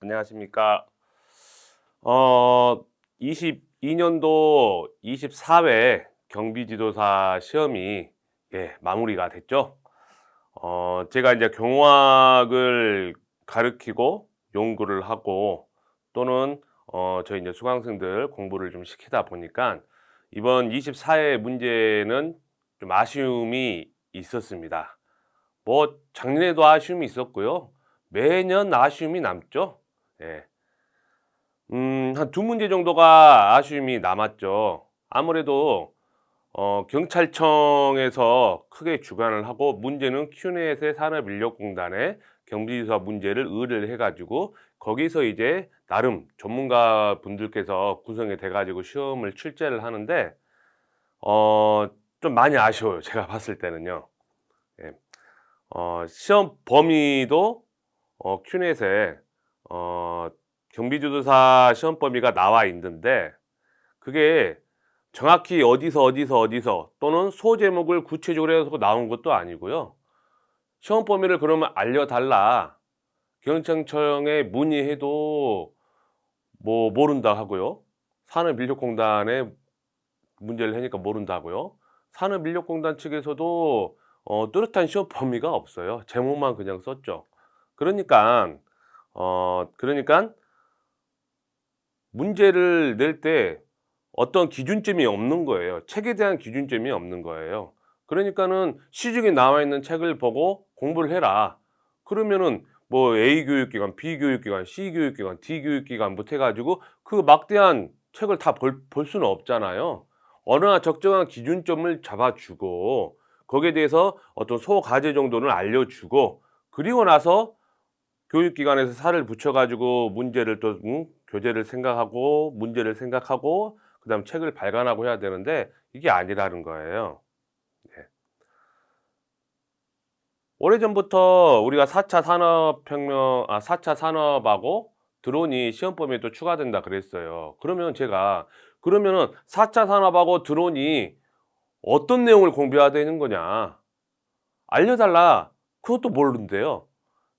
안녕하십니까. 22년도 24회 경비지도사 시험이 마무리가 됐죠. 제가 이제 경호학을 가르치고 연구를 하고 또는 저희 이제 수강생들 공부를 좀 시키다 보니까 이번 24회 문제는 좀 아쉬움이 있었습니다. 뭐 작년에도 아쉬움이 있었고요. 매년 아쉬움이 남죠. 예. 한 두 문제 정도가 아쉬움이 남았죠. 아무래도 경찰청에서 크게 주관을 하고 문제는 큐넷의 산업인력공단에 경비지도사 문제를 의뢰를 해가지고 거기서 이제 나름 전문가 분들께서 구성이 돼가지고 시험을 출제를 하는데 좀 많이 아쉬워요. 제가 봤을 때는요. 예. 시험 범위도 큐넷에 경비지도사 시험 범위가 나와 있는데 그게 정확히 어디서 또는 소제목을 구체적으로 해서 나온 것도 아니고요. 시험 범위를 그러면 알려달라. 경찰청에 문의해도 뭐 모른다 하고요. 산업인력공단에 문제를 하니까 모른다 하고요. 산업인력공단 측에서도 뚜렷한 시험 범위가 없어요. 제목만 그냥 썼죠. 그러니까 문제를 낼 때 어떤 기준점이 없는 거예요. 책에 대한 기준점이 없는 거예요. 그러니까는 시중에 나와 있는 책을 보고 공부를 해라. 그러면은 뭐 A 교육기관, B 교육기관, C 교육기관, D 교육기관부터 해가지고 그 막대한 책을 다 볼 수는 없잖아요. 어느 적정한 기준점을 잡아주고 거기에 대해서 어떤 소과제 정도는 알려주고 그리고 나서 교육기관에서 살을 붙여가지고 문제를 또 교재를 생각하고 문제를 생각하고 그다음 책을 발간하고 해야 되는데 이게 아니라는 거예요. 네. 오래전부터 우리가 4차 산업혁명, 4차 산업하고 드론이 시험 범위에 또 추가된다 그랬어요. 그러면 제가 그러면은 4차 산업하고 드론이 어떤 내용을 공부해야 되는 거냐? 알려달라. 그것도 모르는데요.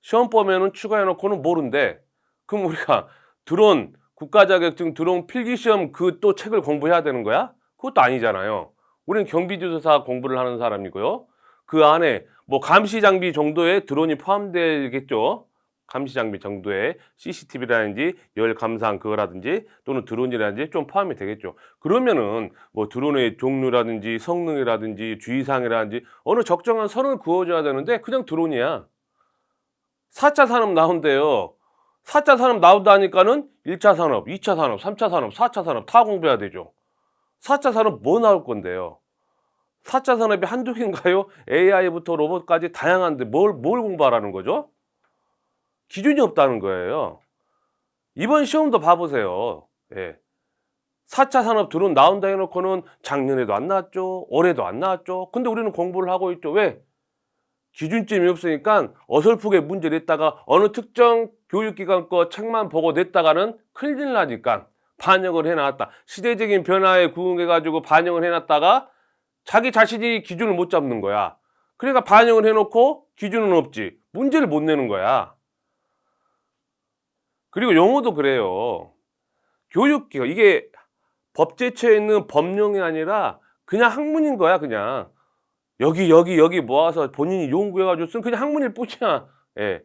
시험 범위에는 추가해놓고는 모른대. 그럼 우리가 드론 국가 자격증 드론 필기 시험 그 또 책을 공부해야 되는 거야? 그것도 아니잖아요. 우리는 경비지도사 공부를 하는 사람이고요. 그 안에 뭐 감시 장비 정도의 드론이 포함되겠죠. 감시 장비 정도의 CCTV라든지 열 감상 그거라든지 또는 드론이라든지 좀 포함이 되겠죠. 그러면은 뭐 드론의 종류라든지 성능이라든지 주의사항이라든지 어느 적정한 선을 그어줘야 되는데 그냥 드론이야. 4차 산업 나온대요. 4차 산업 나온다니까는 1차 산업, 2차 산업, 3차 산업, 4차 산업 다 공부해야 되죠. 4차 산업 뭐 나올 건데요? 4차 산업이 한두 개인가요? AI부터 로봇까지 다양한데 뭘 공부하라는 거죠? 기준이 없다는 거예요. 이번 시험도 봐보세요. 예. 4차 산업 드론 나온다 해놓고는 작년에도 안 나왔죠. 올해도 안 나왔죠. 근데 우리는 공부를 하고 있죠. 왜? 기준점이 없으니까 어설프게 문제를 냈다가 어느 특정 교육기관 거 책만 보고 냈다가는 큰일 나니까 반영을 해놨다. 시대적인 변화에 구응해가지고 반영을 해놨다가 자기 자신이 기준을 못 잡는 거야. 그러니까 반영을 해놓고 기준은 없지. 문제를 못 내는 거야. 그리고 영어도 그래요. 교육기관 이게 법제처에 있는 법령이 아니라 그냥 학문인 거야 그냥. 여기 모아서 본인이 연구해가지고 쓴 그냥 학문일 뿐이야. 예.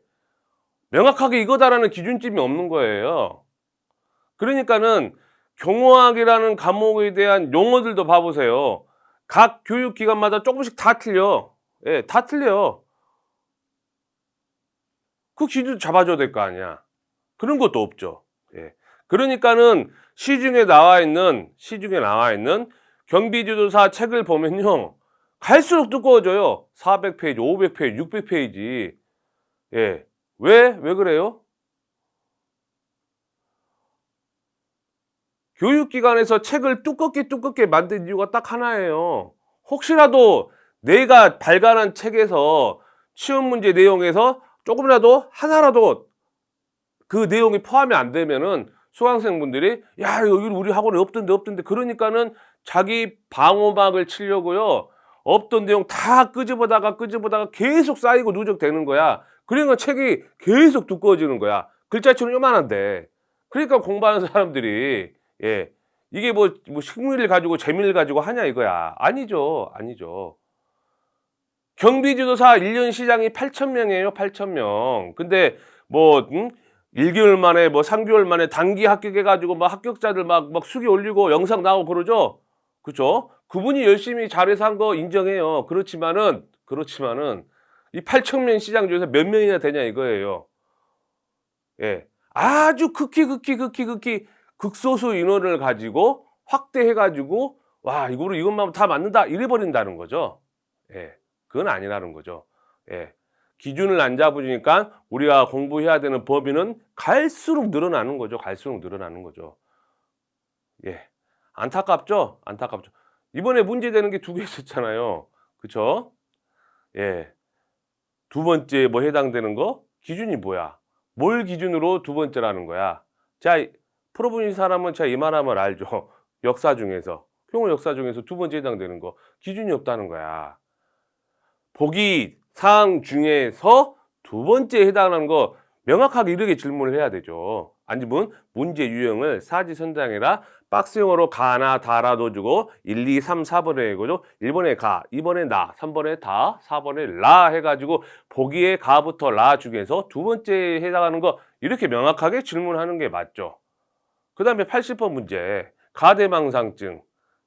명확하게 이거다라는 기준점이 없는 거예요. 그러니까는 경호학이라는 과목에 대한 용어들도 봐보세요. 각 교육기관마다 조금씩 다 틀려. 예, 다 틀려. 그 기준 잡아줘야 될 거 아니야. 그런 것도 없죠. 예. 그러니까는 시중에 나와 있는 경비지도사 책을 보면요. 갈수록 두꺼워져요. 400페이지, 500페이지, 600페이지. 예. 왜 그래요? 교육기관에서 책을 두껍게 만든 이유가 딱 하나예요. 혹시라도 내가 발간한 책에서 시험 문제 내용에서 조금이라도 하나라도 그 내용이 포함이 안 되면은 수강생분들이 야, 여기 우리 학원에 없던데 그러니까는 자기 방어막을 치려고요. 없던 내용 다 끄집어다가 계속 쌓이고 누적되는 거야. 그러니까 책이 계속 두꺼워지는 거야. 글자치는 요만한데. 그러니까 공부하는 사람들이 예. 이게 뭐 흥미를 가지고 재미를 가지고 하냐 이거야. 아니죠. 아니죠. 경기지도사 1년 시장이 8,000명이에요, 8,000명. 근데 뭐 1개월 만에 뭐 3개월 만에 단기 합격해 가지고 막 합격자들 막 수기 올리고 영상 나오고 그러죠. 그죠? 그분이 열심히 잘해서 한 거 인정해요. 그렇지만은 이 8,000명 시장 중에서 몇 명이나 되냐 이거예요. 예. 아주 극히 극소수 인원을 가지고 확대해 가지고 '와 이것만 다 맞는다.' 이래 버린다는 거죠. 예. 그건 아니라는 거죠. 예. 기준을 안 잡으니까 우리가 공부해야 되는 범위는 갈수록 늘어나는 거죠. 갈수록 늘어나는 거죠. 예. 안타깝죠? 안타깝죠. 이번에 문제되는 게 2개 있었잖아요. 그쵸? 예. 두 번째 뭐 해당되는 거? 기준이 뭐야? 뭘 기준으로 두 번째라는 거야? 자, 풀어본 사람은 제가 이 말하면 알죠. 역사 중에서. 평원 역사 중에서 두 번째 해당되는 거. 기준이 없다는 거야. 보기 사항 중에서 두 번째에 해당하는 거 명확하게 이렇게 질문을 해야 되죠. 아니면 문제 유형을 사지선장이라 박스형으로 가나 다라 넣어주고 1, 2, 3, 4번에 해가지고 1번에 가, 2번에 나, 3번에 다, 4번에 라 해가지고 보기에 가부터 라 중에서 두 번째에 해당하는 거 이렇게 명확하게 질문하는 게 맞죠. 그 다음에 80번 문제 가대망상증.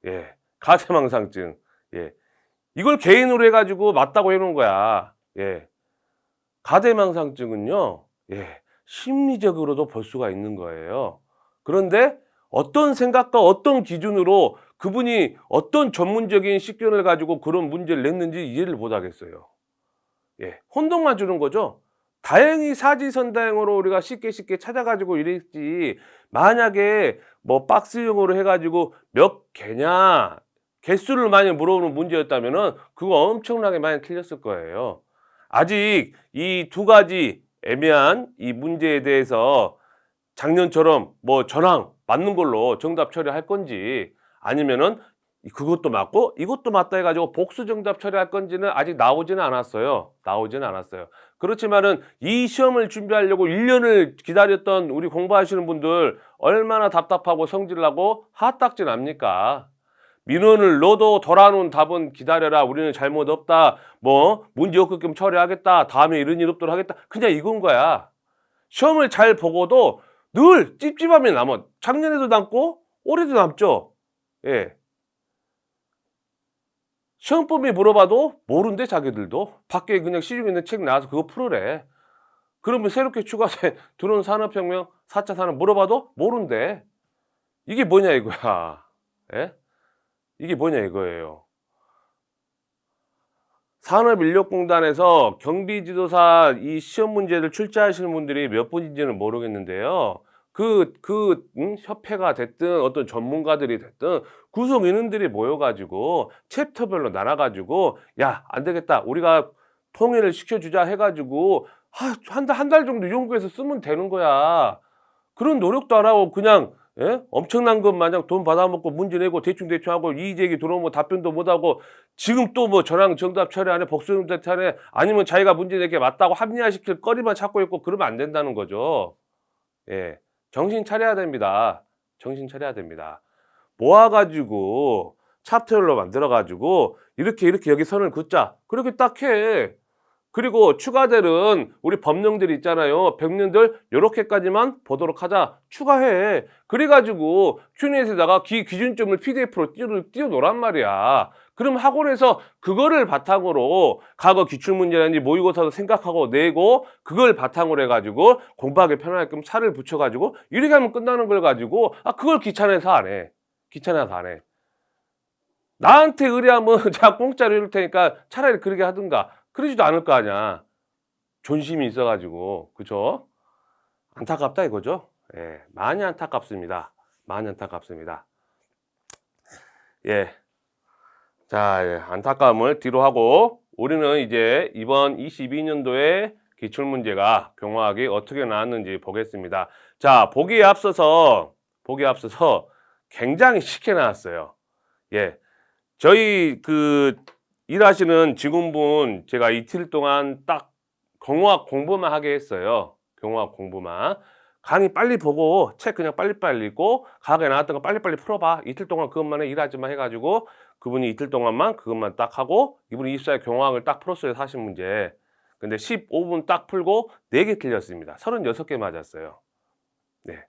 예, 가대망상증. 예, 이걸 개인으로 해가지고 맞다고 해놓은 거야. 예. 가대망상증은요, 예, 심리적으로도 볼 수가 있는 거예요. 그런데 어떤 생각과 어떤 기준으로 그분이 어떤 전문적인 식견을 가지고 그런 문제를 냈는지 이해를 못 하겠어요. 예, 혼동만 주는 거죠. 다행히 사지선다형으로 우리가 쉽게 찾아가지고 이랬지. 만약에 뭐 박스형으로 해가지고 몇 개냐, 개수를 많이 물어보는 문제였다면은 그거 엄청나게 많이 틀렸을 거예요. 아직 이 두 가지 애매한 이 문제에 대해서 작년처럼 뭐 전항 맞는 걸로 정답 처리할 건지 아니면은 그것도 맞고 이것도 맞다 해가지고 복수 정답 처리할 건지는 아직 나오지는 않았어요. 나오지는 않았어요. 그렇지만은 이 시험을 준비하려고 1년을 기다렸던 우리 공부하시는 분들 얼마나 답답하고 성질나고 화딱지 납니까? 민원을 넣어도 돌아오는 답은 기다려라. 우리는 잘못 없다. 뭐 문제 없게끔 처리하겠다. 다음에 이런 일 없도록 하겠다. 그냥 이건 거야. 시험을 잘 보고도 늘 찝찝함이 남아. 작년에도 남고 올해도 남죠. 예. 시험범위 물어봐도 모른대 자기들도. 밖에 그냥 시중에 있는 책 나와서 그거 풀으래. 그러면 새롭게 추가된 들어온 산업혁명 4차 산업 물어봐도 모른대. 이게 뭐냐 이거야. 예? 이게 뭐냐 이거예요. 산업인력공단에서 경비지도사 이 시험 문제를 출제하시는 분들이 몇 분인지는 모르겠는데요. 협회가 됐든 어떤 전문가들이 됐든 구성인원들이 모여가지고 챕터별로 나눠가지고 야, 안 되겠다. 우리가 통일을 시켜주자 해가지고 한 달 정도 연구해서 쓰면 되는 거야. 그런 노력도 안 하고 그냥 예? 엄청난 것 마냥 돈 받아먹고 문제 내고 대충 하고 이의제기 들어오면 답변도 못하고 지금 또 뭐 저랑 정답 처리 안 해 복수 정답 처리 해 아니면 자기가 문제 내게 맞다고 합리화시킬 거리만 찾고 있고 그러면 안 된다는 거죠. 예, 정신 차려야 됩니다. 정신 차려야 됩니다. 모아가지고 챕터별로 만들어가지고 이렇게 여기 선을 긋자 그렇게 딱 해. 그리고 추가들은 우리 법령들이 있잖아요. 법령들 요렇게까지만 보도록 하자. 추가해. 그래가지고 큐넷에다가 기준점을 PDF로 띄워놓란 말이야. 그럼 학원에서 그거를 바탕으로 과거 기출문제라든지 모의고사도 생각하고 내고 그걸 바탕으로 해가지고 공부하기 편하게끔 살을 붙여가지고 이렇게 하면 끝나는 걸 가지고 그걸 귀찮아서 안 해. 귀찮아서 안 해. 나한테 의뢰하면 제가 공짜로 해줄 테니까 차라리 그렇게 하든가. 그러지도 않을 거 아니야. 존심이 있어가지고. 그죠? 안타깝다 이거죠? 예, 많이 안타깝습니다. 많이 안타깝습니다. 예. 자, 예, 안타까움을 뒤로 하고 우리는 이제 이번 22년도에 기출문제가 경화학이 어떻게 나왔는지 보겠습니다. 자, 보기에 앞서서 굉장히 쉽게 나왔어요. 예. 저희 일하시는 직원분 제가 이틀 동안 딱 경화학 공부만 하게 했어요. 경호학 공부만. 강의 빨리 보고 책 그냥 빨리빨리 읽고 과거에 나왔던 거 빨리빨리 풀어봐. 이틀 동안 그것만 해. 일하지만 해가지고 그분이 이틀 동안만 그것만 딱 하고 이분이 24일 경호학을 딱 풀었어요. 40문제. 근데 15분 딱 풀고 4개 틀렸습니다. 36개 맞았어요. 네.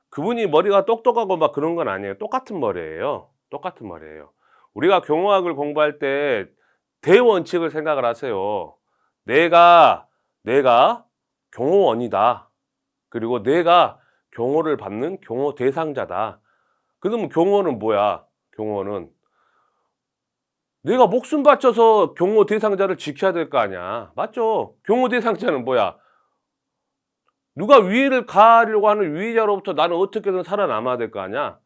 그분이 머리가 똑똑하고 막 그런 건 아니에요. 똑같은 머리예요. 똑같은 머리예요. 우리가 경호학을 공부할 때 대원칙을 생각을 하세요. 내가 경호원이다. 그리고 내가 경호를 받는 경호 대상자다. 그러면 경호는 뭐야? 경호는 내가 목숨 바쳐서 경호 대상자를 지켜야 될 거 아니야. 맞죠? 경호 대상자는 뭐야? 누가 위해를 가하려고 하는 위해자로부터 나는 어떻게든 살아남아야 될 거 아니야.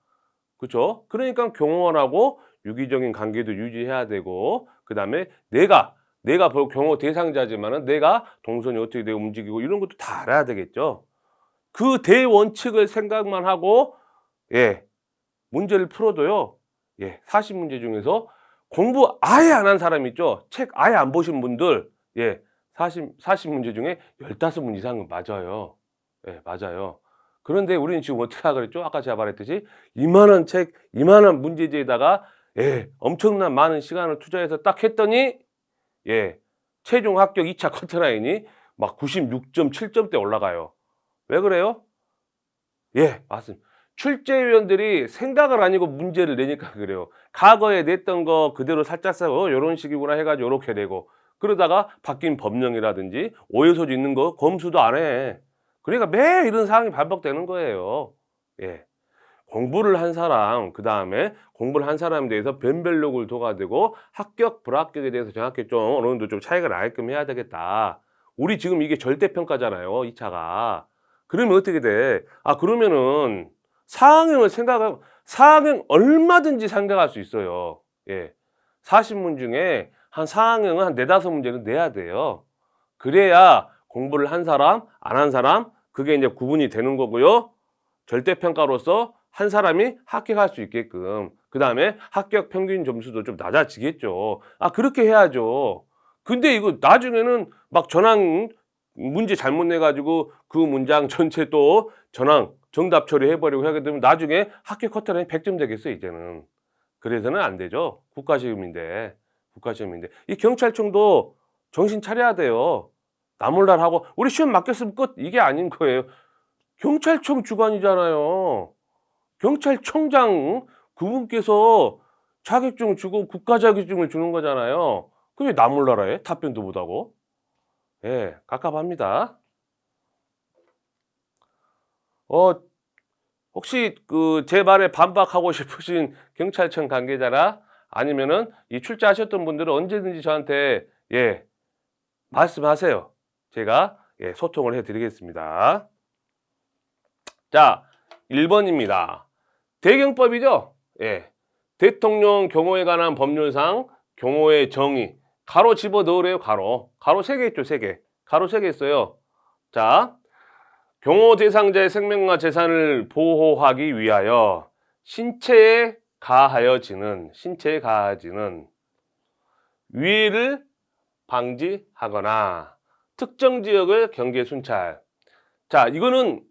그렇죠? 그러니까 경호원하고 유기적인 관계도 유지해야 되고 그다음에 내가 경호 대상자지만은 내가 동선이 어떻게 되고 움직이고 이런 것도 다 알아야 되겠죠. 그 대원칙을 생각만 하고 문제를 풀어도요. 40문제 중에서 공부 아예 안 한 사람 있죠. 책 아예 안 보신 분들 40문제 중에 15문 이상은 맞아요. 맞아요. 그런데 우리는 지금 어떻게 하라 그랬죠? 아까 제가 말했듯이 이만한 책, 이만한 문제지에다가 엄청난 많은 시간을 투자해서 딱 했더니 최종 합격 2차 커트라인이 막 96.7점대 올라가요. 왜 그래요? 맞습니다. 출제위원들이 생각을 아니고 문제를 내니까 그래요. 과거에 냈던 거 그대로 살짝 써고 이런 식이구나 해가지고 이렇게 되고 그러다가 바뀐 법령이라든지 오해 소지 있는 거 검수도 안 해. 그러니까 매일 이런 상황이 반복되는 거예요. 공부를 한 사람, 그 다음에 공부를 한 사람에 대해서 변별력을 둬야 되고 합격, 불합격에 대해서 정확히 좀 어느 정도 좀 차이가 나게끔 해야 되겠다. 우리 지금 이게 절대평가잖아요, 2차가. 그러면 어떻게 돼? 그러면은 사항형 얼마든지 생각할 수 있어요. 40문 중에 한 사항형은 한 4-5문제는 내야 돼요. 그래야 공부를 한 사람, 안 한 사람, 그게 이제 구분이 되는 거고요. 절대평가로서 한 사람이 합격할 수 있게끔. 그 다음에 합격 평균 점수도 좀 낮아지겠죠. 그렇게 해야죠. 근데 이거 나중에는 막 전항 문제 잘못 내가지고 그 문장 전체 또 전항 정답 처리해버리고 하게 되면 나중에 합격 커트라인이 100점 되겠어요, 이제는. 그래서는 안 되죠. 국가시험인데. 이 경찰청도 정신 차려야 돼요. 나 몰라 하고 우리 시험 맡겼으면 끝. 이게 아닌 거예요. 경찰청 주관이잖아요. 경찰청장 그분께서 자격증 주고 국가 자격증을 주는 거잖아요. 그게 나 몰라라 해? 답변도 못하고. 갑갑합니다. 혹시 그 제 말에 반박하고 싶으신 경찰청 관계자나 아니면은 이 출제하셨던 분들은 언제든지 저한테 말씀하세요. 제가 소통을 해드리겠습니다. 자, 1번입니다. 대경법이죠? 대통령 경호에 관한 법률상 경호의 정의. 가로 집어 넣으래요, 가로. 가로 3개 있죠, 3개. 가로 3개 있어요. 자, 경호 대상자의 생명과 재산을 보호하기 위하여 신체에 가하여지는 위해를 방지하거나 특정 지역을 경계 순찰. 자, 이거는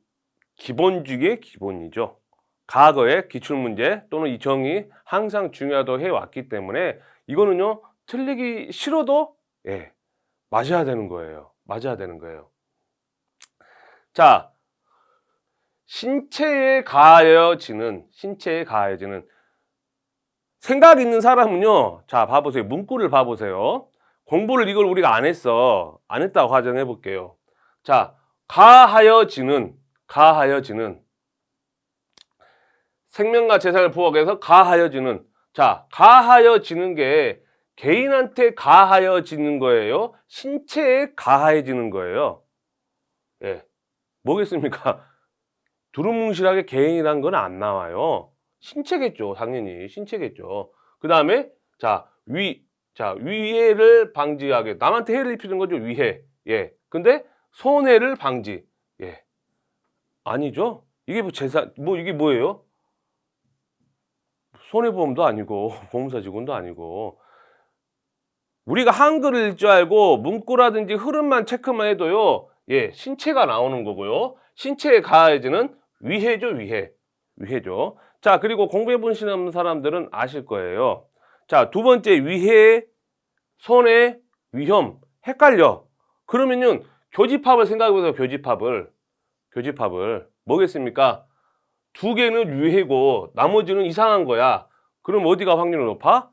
기본 중에 기본이죠. 과거의 기출문제 또는 이 정의 항상 중요하다고 해왔기 때문에 이거는요, 틀리기 싫어도 맞아야 되는 거예요. 자, 신체에 가해지는 생각 있는 사람은요, 자, 봐보세요. 문구를 봐보세요. 공부를 이걸 우리가 안 했다고 가정해 볼게요. 자, 가하여지는 생명과 재산을 보호하기 위해서 가하여지는. 자, 가하여지는 게 개인한테 가하여지는 거예요? 신체에 가하여지는 거예요? 뭐겠습니까? 두루뭉실하게 개인이란 건 안 나와요. 신체겠죠. 당연히 신체겠죠. 그 다음에 위해를 방지하게. 남한테 해를 입히는 거죠. 위해. 근데 손해를 방지. 아니죠. 이게 이게 뭐예요? 손해보험도 아니고 보험사직원도 아니고. 우리가 한글을 읽 줄 알고 문구라든지 흐름만 체크만 해도요, 예, 신체가 나오는 거고요. 신체에 가해지는 위해죠, 위해. 위해죠. 자, 그리고 공부해 보시는 사람들은 아실 거예요. 자, 두 번째 위해, 손해, 위험. 헷갈려. 그러면은 교집합을 생각해 보세요. 교집합을. 교집합을. 뭐겠습니까? 두 개는 위해고 나머지는 이상한 거야. 그럼 어디가 확률이 높아?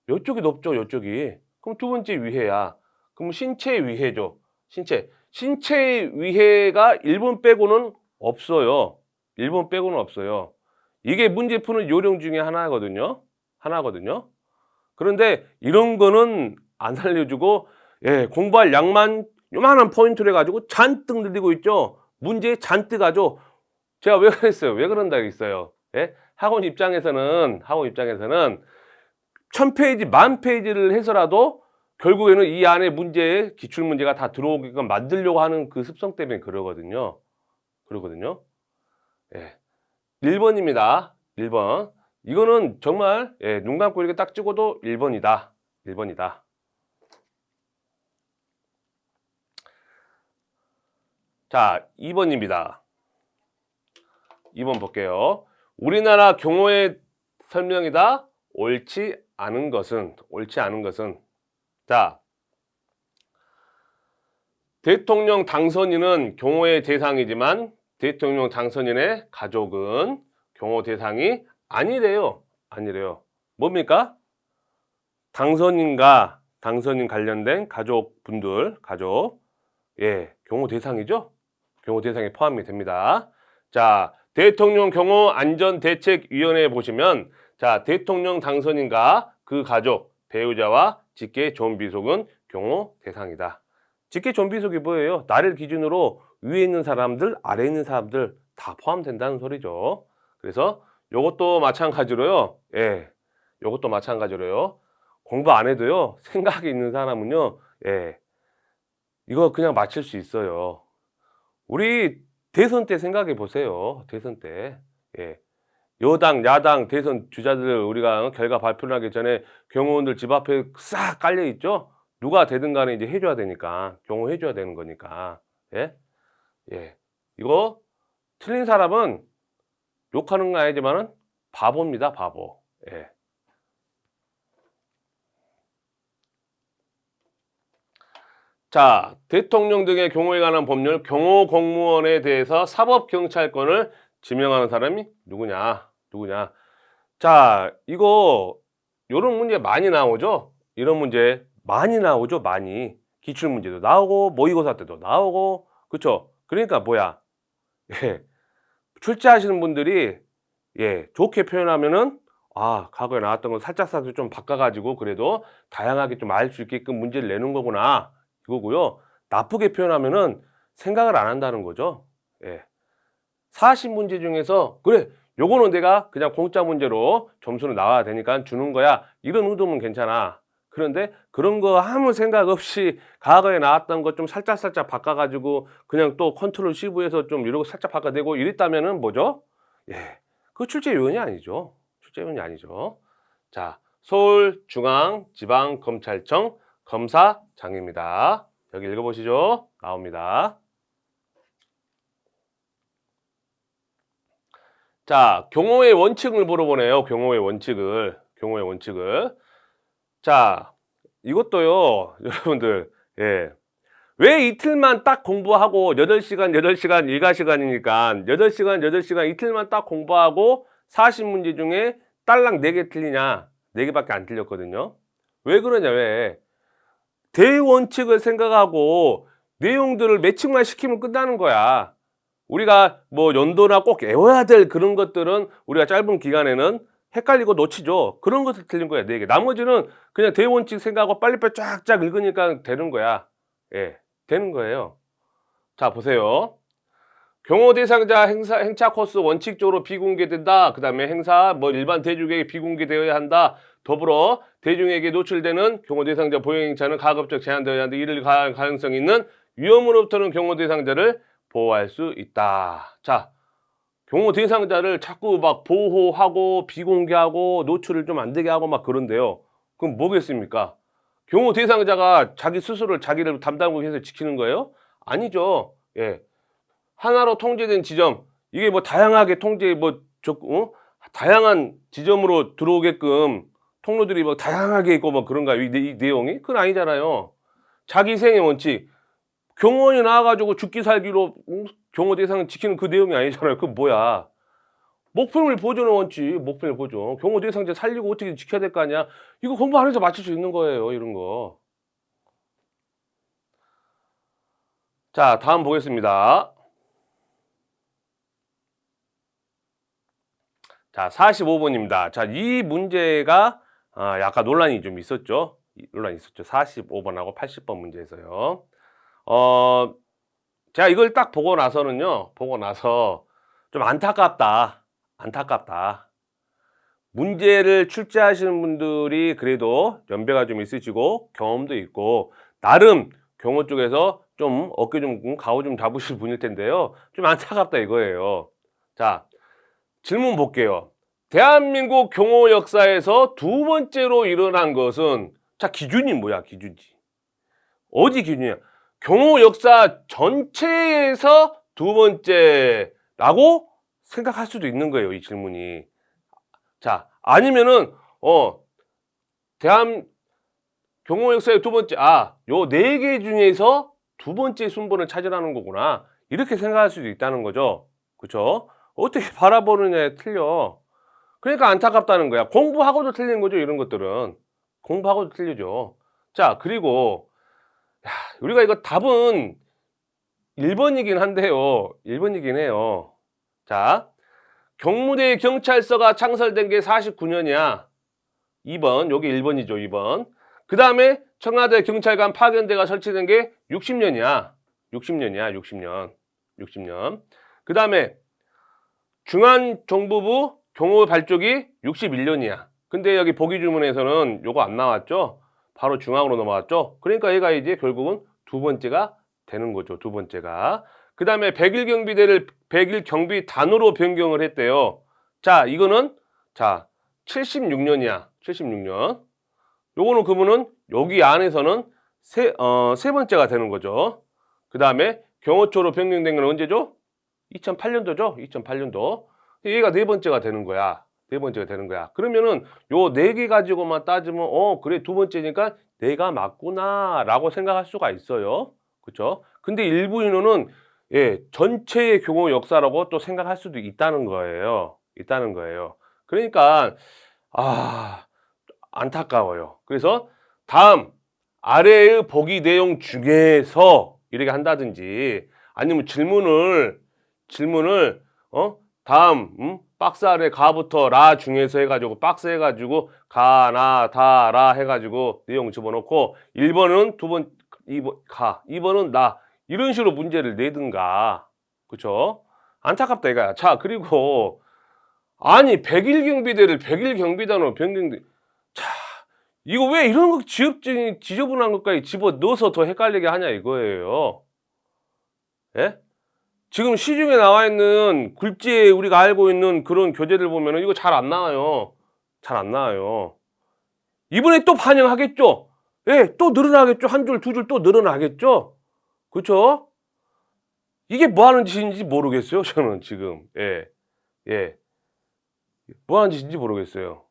이쪽이 높죠, 이쪽이. 그럼 두 번째 위해야. 그럼 신체 위해죠. 신체. 신체 위해가 1번 빼고는 없어요. 1번 빼고는 없어요. 이게 문제 푸는 요령 중에 하나거든요. 하나거든요. 그런데 이런 거는 안 알려주고, 예, 공부할 양만 요만한 포인트로 해가지고 잔뜩 늘리고 있죠. 문제 잔뜩 하죠. 제가 왜 그랬어요? 왜 그런다 했어요? 예? 학원 입장에서는 1000페이지, 10,000페이지를 해서라도 결국에는 이 안에 문제에 기출문제가 다 들어오게끔 만들려고 하는 그 습성 때문에 그러거든요. 그러거든요. 예. 1번입니다. 1번. 이거는 정말, 예, 눈 감고 이렇게 딱 찍어도 1번이다. 1번이다. 자, 2번입니다. 2번 볼게요. 우리나라 경호의 설명이다. 옳지 않은 것은, 자, 대통령 당선인은 경호의 대상이지만 대통령 당선인의 가족은 경호 대상이 아니래요. 뭡니까? 당선인과 당선인 관련된 가족분들, 예, 경호 대상이죠? 경호 대상에 포함이 됩니다. 자, 대통령 경호 안전대책위원회에 보시면, 자, 대통령 당선인과 그 가족, 배우자와 직계 존비속은 경호 대상이다. 직계 존비속이 뭐예요? 나를 기준으로 위에 있는 사람들, 아래에 있는 사람들 다 포함된다는 소리죠. 그래서 요것도 마찬가지로요. 예, 요것도 마찬가지로요. 공부 안 해도요, 생각이 있는 사람은요, 예, 이거 그냥 맞힐 수 있어요. 우리 대선 때 생각해 보세요. 대선 때. 예. 여당, 야당 대선 주자들 우리가 결과 발표하기 전에 경호원들 집 앞에 싹 깔려 있죠? 누가 되든 간에 이제 해줘야 되니까. 경호해줘야 되는 거니까. 예? 예. 이거 틀린 사람은 욕하는 건 아니지만은 바보입니다, 바보. 예. 자, 대통령 등의 경호에 관한 법률, 경호 공무원에 대해서 사법경찰권을 지명하는 사람이 누구냐? 자, 이거 요런 문제 많이 나오죠? 이런 문제 많이 나오죠? 많이. 기출문제도 나오고 모의고사 때도 나오고, 그쵸? 그러니까 뭐야? 예. 출제하시는 분들이, 예, 좋게 표현하면은, 아, 과거에 나왔던 거 살짝 좀 바꿔가지고 그래도 다양하게 좀 알 수 있게끔 문제를 내는 거구나. 이거고요. 나쁘게 표현하면은 생각을 안 한다는 거죠. 예. 40문제 중에서 그래, 요거는 내가 그냥 공짜 문제로 점수는 나와야 되니까 주는 거야. 이런 의도면 괜찮아. 그런데 그런 거 아무 생각 없이 과거에 나왔던 거 좀 살짝 바꿔가지고 그냥 또 컨트롤 C부에서 좀 이러고 살짝 바꿔내고 이랬다면은 뭐죠? 예. 그 출제 요원이 아니죠. 자, 서울중앙지방검찰청 검사장입니다. 여기 읽어보시죠. 나옵니다. 자, 경호의 원칙을 물어보네요. 경호의 원칙을. 자, 이것도요, 여러분들, 예. 왜 이틀만 딱 공부하고 8시간 일과 시간이니까 8시간 이틀만 딱 공부하고 40문제 중에 딸랑 4개 틀리냐? 4개밖에 안 틀렸거든요. 왜 그러냐, 왜? 대원칙을 생각하고 내용들을 매칭만 시키면 끝나는 거야. 우리가 뭐 연도나 꼭 외워야 될 그런 것들은 우리가 짧은 기간에는 헷갈리고 놓치죠. 그런 것을 틀린 거야, 4개. 나머지는 그냥 대원칙 생각하고 빨리빨리 쫙쫙 읽으니까 되는 거야. 예, 되는 거예요. 자, 보세요. 경호 대상자 행차 코스 원칙적으로 비공개된다. 그 다음에 행사 일반 대중에게 비공개되어야 한다. 더불어 대중에게 노출되는 경호 대상자 보행 행차는 가급적 제한되어야 한다. 이를 가할 가능성이 있는 위험으로부터는 경호 대상자를 보호할 수 있다. 자, 경호 대상자를 자꾸 막 보호하고 비공개하고 노출을 좀 안 되게 하고 막 그런데요. 그럼 뭐겠습니까? 경호 대상자가 자기 스스로를 자기를 담당국에서 지키는 거예요? 아니죠. 예. 하나로 통제된 지점, 이게 뭐 다양하게 통제 다양한 지점으로 들어오게끔 통로들이 뭐 다양하게 있고 뭐 그런가요? 이 내용이? 그건 아니잖아요. 자기 이행의 원칙. 경호원이 나와가지고 죽기 살기로 경호 대상을 지키는 그 내용이 아니잖아요. 그건 뭐야? 목표물 보존의 원칙, 목표물 보존. 경호 대상자 살리고 어떻게 지켜야 될 거 아니야? 이거 공부 안 해서 맞출 수 있는 거예요, 이런 거. 자, 다음 보겠습니다. 자, 45번입니다. 자, 이 문제가 약간 논란이 좀 있었죠. 논란이 있었죠. 45번하고 80번 문제에서요. 제가 이걸 딱 보고 나서는요. 보고 나서 좀 안타깝다. 안타깝다. 문제를 출제하시는 분들이 그래도 연배가 좀 있으시고 경험도 있고 나름 경호 쪽에서 좀 어깨 좀 가오 좀 잡으실 분일 텐데요. 좀 안타깝다 이거예요. 자, 질문 볼게요. 대한민국 경호 역사에서 두 번째로 일어난 것은, 자, 기준이 뭐야, 기준이. 어디 기준이야? 경호 역사 전체에서 두 번째라고 생각할 수도 있는 거예요, 이 질문이. 자, 아니면은, 경호 역사의 두 번째, 요 네 개 중에서 두 번째 순번을 찾으라는 거구나. 이렇게 생각할 수도 있다는 거죠. 그쵸? 어떻게 바라보느냐에 틀려. 그러니까 안타깝다는 거야. 공부하고도 틀리는 거죠, 이런 것들은. 공부하고도 틀리죠. 자, 그리고, 우리가 이거 답은 1번이긴 한데요. 1번이긴 해요. 자, 경무대 경찰서가 창설된 게 49년이야. 2번, 여기 1번이죠, 2번. 그 다음에 청와대 경찰관 파견대가 설치된 게 60년이야. 60년이야, 60년. 60년. 그 다음에 중앙정부부 경호 발족이 61년이야. 근데 여기 보기 주문에서는 요거 안 나왔죠? 바로 중앙으로 넘어왔죠? 그러니까 얘가 이제 결국은 두 번째가 되는 거죠. 두 번째가. 그 다음에 100일 경비대를 100일 경비단으로 변경을 했대요. 자, 이거는, 자, 76년이야. 76년. 요거는 그러면은 여기 안에서는 세 번째가 되는 거죠. 그 다음에 경호처로 변경된 건 언제죠? 2008년도죠. 2008년도. 얘가 네 번째가 되는 거야. 네 번째가 되는 거야. 그러면은 요 네 개 가지고만 따지면 그래 두 번째니까 내가 맞구나 라고 생각할 수가 있어요. 그렇죠? 근데 일부 인원은 전체의 경호 역사라고 또 생각할 수도 있다는 거예요. 있다는 거예요. 그러니까 안타까워요. 그래서 다음 아래의 보기 내용 중에서 이렇게 한다든지 아니면 질문을 다음 박스 아래 가부터 라 중에서 해가지고 박스 해가지고 가, 나, 다, 라 해가지고 내용 집어넣고 1번은 2번 가, 2번은 나 이런 식으로 문제를 내든가. 그쵸? 안타깝다 이거야. 자, 그리고 아니 100일 경비대를 100일 경비단으로 변경돼. 자, 이거 왜 이런 거 지저분한 것까지 집어넣어서 더 헷갈리게 하냐 이거예요. 예? 지금 시중에 나와 있는 굴지에 우리가 알고 있는 그런 교재들 보면은 이거 잘 안 나와요. 잘 안 나와요. 이번에 또 반영하겠죠? 예, 또 늘어나겠죠? 한 줄, 두 줄 또 늘어나겠죠? 그쵸? 이게 뭐 하는 짓인지 모르겠어요, 저는 지금. 예. 뭐 하는 짓인지 모르겠어요.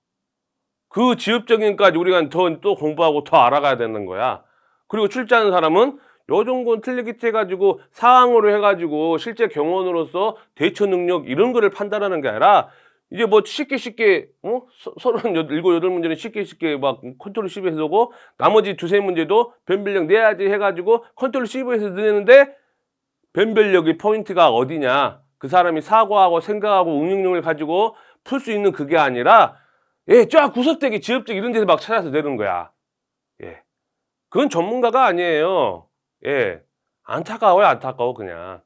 그 지엽적인까지 우리가 또 공부하고 더 알아가야 되는 거야. 그리고 출제하는 사람은 요 정도는 틀리기 해가지고 사항으로 해가지고 실제 경원으로서 대처 능력 이런 거를 판단하는 게 아니라 이제 뭐 쉽게 37, 8문제는 쉽게 막 컨트롤 C에서 오고 나머지 두세 문제도 변별력 내야지 해가지고 컨트롤 C에서 내는데 변별력의 포인트가 어디냐. 그 사람이 사고하고 생각하고 응용력을 가지고 풀 수 있는 그게 아니라 쫙 구석대기 지엽적 이런 데서 막 찾아서 내는 거야. 그건 전문가가 아니에요. 안타까워요, 안타까워, 그냥.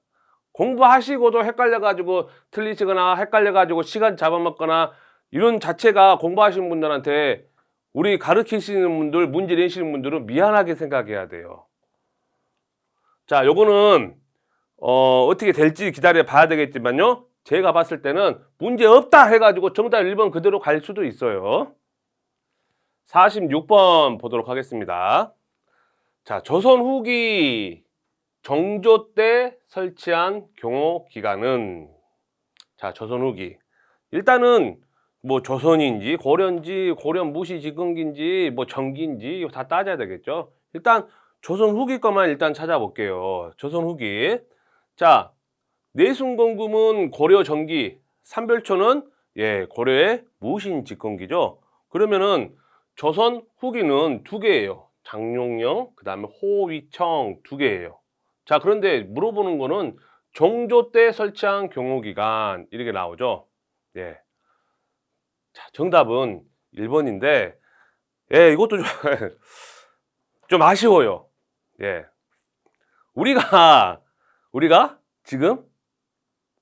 공부하시고도 헷갈려가지고 틀리시거나 헷갈려가지고 시간 잡아먹거나 이런 자체가 공부하시는 분들한테 우리 가르치시는 분들, 문제 내시는 분들은 미안하게 생각해야 돼요. 자, 요거는, 어떻게 될지 기다려 봐야 되겠지만요. 제가 봤을 때는 문제 없다 해가지고 정답 1번 그대로 갈 수도 있어요. 46번 보도록 하겠습니다. 자, 조선 후기 정조 때 설치한 경호기관은 자, 조선 후기. 일단은 뭐 조선인지 고려인지 고려 무시지근기인지 뭐 전기인지 다 따져야 되겠죠. 일단 조선 후기 것만 일단 찾아볼게요. 조선 후기. 자, 내순건금은 고려 전기, 삼별초는 예, 고려의 무신직근기죠. 그러면은 조선 후기는 두 개예요. 장룡영, 그다음에 호위청 두 개예요. 자, 그런데 물어보는 거는 정조 때 설치한 경호기관 이렇게 나오죠. 예. 자, 정답은 1번인데 예, 이것도 좀, 좀 아쉬워요. 예. 우리가 지금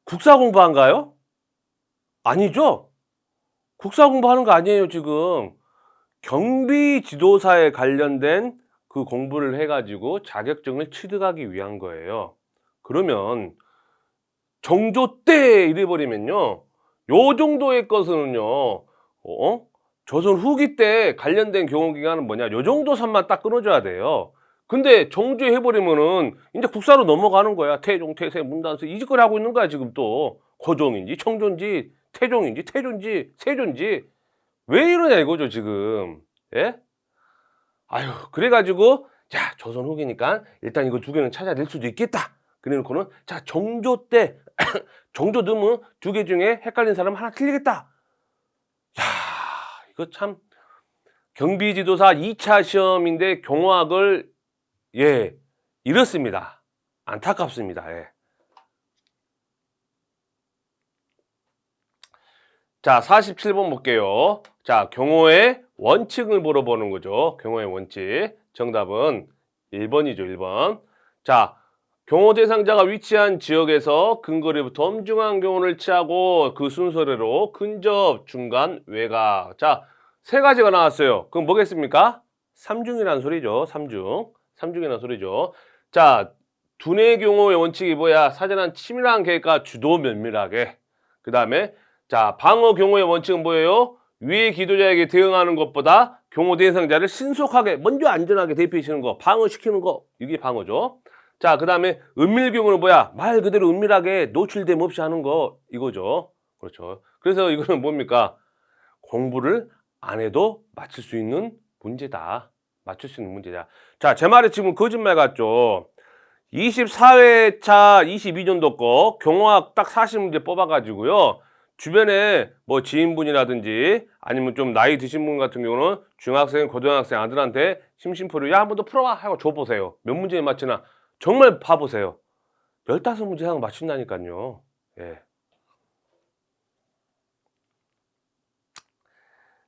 국사 공부한가요? 아니죠? 국사 공부하는 거 아니에요, 지금. 경비 지도사에 관련된 그 공부를 해가지고 자격증을 취득하기 위한 거예요. 그러면 정조 때 이래버리면요, 요 정도의 것은요, 조선 후기 때 관련된 경호기관은 뭐냐, 요 정도 선만 딱 끊어줘야 돼요. 근데 정조 해버리면은 이제 국사로 넘어가는 거야. 태종, 태세, 문단세 이 짓거리 하고 있는 거야 지금 또. 고종인지 청조인지 태종인지 태조인지 세조인지 왜 이러냐 이거죠 지금. 예? 아유, 그래가지고 자, 조선 후기니까 일단 이거 두 개는 찾아낼 수도 있겠다. 그래놓고는 자, 정조 때 정조 넣으면 두 개 중에 헷갈린 사람 하나 틀리겠다. 야, 이거 참 경비지도사 2차 시험인데 경호학을 예, 이렇습니다. 안타깝습니다. 예. 자, 47번 볼게요. 자, 경호의 원칙을 물어보는 거죠. 경호의 원칙. 정답은 1번이죠, 1번. 자, 경호 대상자가 위치한 지역에서 근거리부터 엄중한 경호를 취하고 그 순서대로 근접, 중간, 외곽. 자, 세 가지가 나왔어요. 그럼 뭐겠습니까? 삼중이라는 소리죠. 삼중이라는 소리죠. 자, 두뇌 경호의 원칙이 뭐야? 사전한 치밀한 계획과 주도 면밀하게. 그 다음에 자, 방어 경호의 원칙은 뭐예요? 위의 기도자에게 대응하는 것보다 경호 대상자를 신속하게 먼저 안전하게 대피시키는 거, 방어시키는 거, 이게 방어죠. 자, 그 다음에 은밀 경호는 뭐야? 말 그대로 은밀하게 노출됨 없이 하는 거, 이거죠. 그렇죠. 그래서 이거는 뭡니까? 공부를 안 해도 맞출 수 있는 문제다. 맞출 수 있는 문제다. 자, 제 말에 지금 거짓말 같죠? 24회차 22년도 거 경호학 딱 40문제 뽑아가지고요. 주변에 뭐 지인분이라든지 아니면 좀 나이 드신 분 같은 경우는 중학생, 고등학생 아들한테 심심풀이 야, 한 번 더 풀어봐 하고 줘보세요. 몇 문제에 맞추나 정말 봐보세요. 15문제 이상 맞춘다니까요. 예.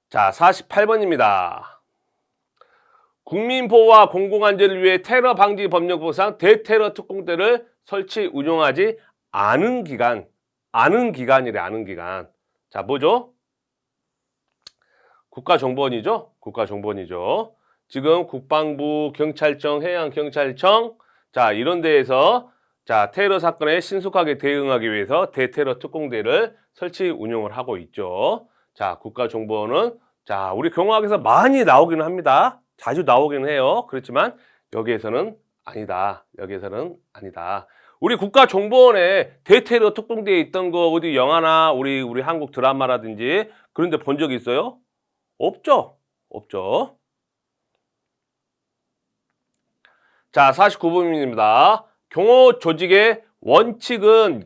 자, 48번입니다. 국민보호와 공공안전을 위해 테러 방지 법령법상 대테러 특공대를 설치 운영하지 않은 기간, 아는 기간이래, 아는 기간. 자, 뭐죠? 국가정보원이죠? 국가정보원이죠. 지금 국방부, 경찰청, 해양경찰청, 자, 이런 데에서 자, 테러 사건에 신속하게 대응하기 위해서 대테러 특공대를 설치 운영을 하고 있죠. 자, 국가정보원은 자, 우리 경호학에서 많이 나오기는 합니다. 자주 나오기는 해요. 그렇지만 여기에서는 아니다. 여기에서는 아니다. 우리 국가정보원에 대테러 특공대에 있던 거 어디 영화나 우리 한국 드라마라든지 그런 데 본 적 있어요? 없죠? 없죠. 자, 49번입니다. 경호 조직의 원칙은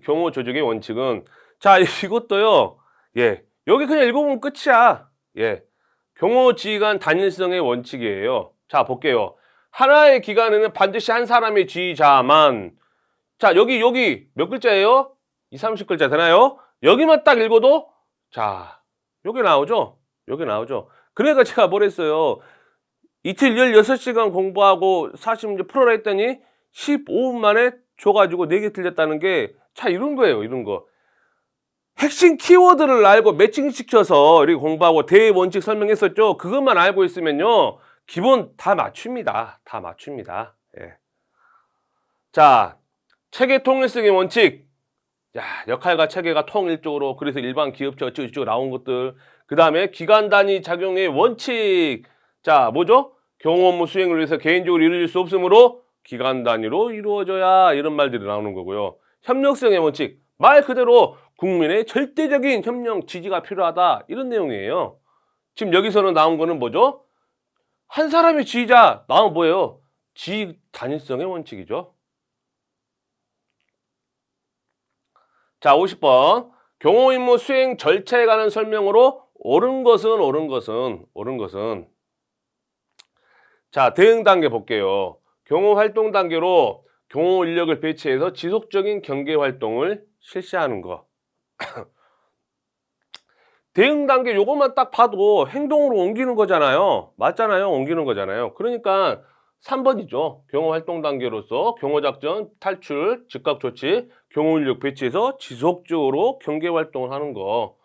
자, 이것도요. 예. 여기 그냥 읽어보면 끝이야. 예. 경호 지휘관 단일성의 원칙이에요. 자, 볼게요. 하나의 기관에는 반드시 한 사람의 지휘자만. 자, 여기 몇 글자예요? 20, 30글자 되나요? 여기만 딱 읽어도 자, 여기 나오죠? 여기 나오죠? 그러니까 제가 뭘 했어요? 이틀 16시간 공부하고 40문제 풀어라 했더니 15분 만에 줘가지고 4개 틀렸다는 게 자, 이런 거예요, 이런 거. 핵심 키워드를 알고 매칭시켜서 이렇게 공부하고 대원칙 설명했었죠. 그것만 알고 있으면요, 기본 다 맞춥니다. 다 맞춥니다. 예. 자, 체계 통일성의 원칙. 야, 역할과 체계가 통일적으로, 그래서 일반 기업체 어쩌고저쩌고 나온 것들. 그 다음에 기관 단위 작용의 원칙. 자, 뭐죠? 경호 업무 수행을 위해서 개인적으로 이루어질 수 없으므로 기간 단위로 이루어져야 이런 말들이 나오는 거고요. 협력성의 원칙, 말 그대로 국민의 절대적인 협력 지지가 필요하다 이런 내용이에요. 지금 여기서는 나온 거는 뭐죠? 한 사람의 지휘자 나오면 뭐예요? 지휘 단일성의 원칙이죠. 자, 50번. 경호 임무 수행 절차에 관한 설명으로 옳은 것은 자, 대응 단계 볼게요. 경호 활동 단계로 경호 인력을 배치해서 지속적인 경계 활동을 실시하는 거. 대응 단계 요것만 딱 봐도 행동으로 옮기는 거잖아요. 맞잖아요. 옮기는 거잖아요. 그러니까 3번이죠. 경호 활동 단계로서 경호 작전, 탈출, 즉각 조치, 경호 인력 배치해서 지속적으로 경계 활동을 하는 거.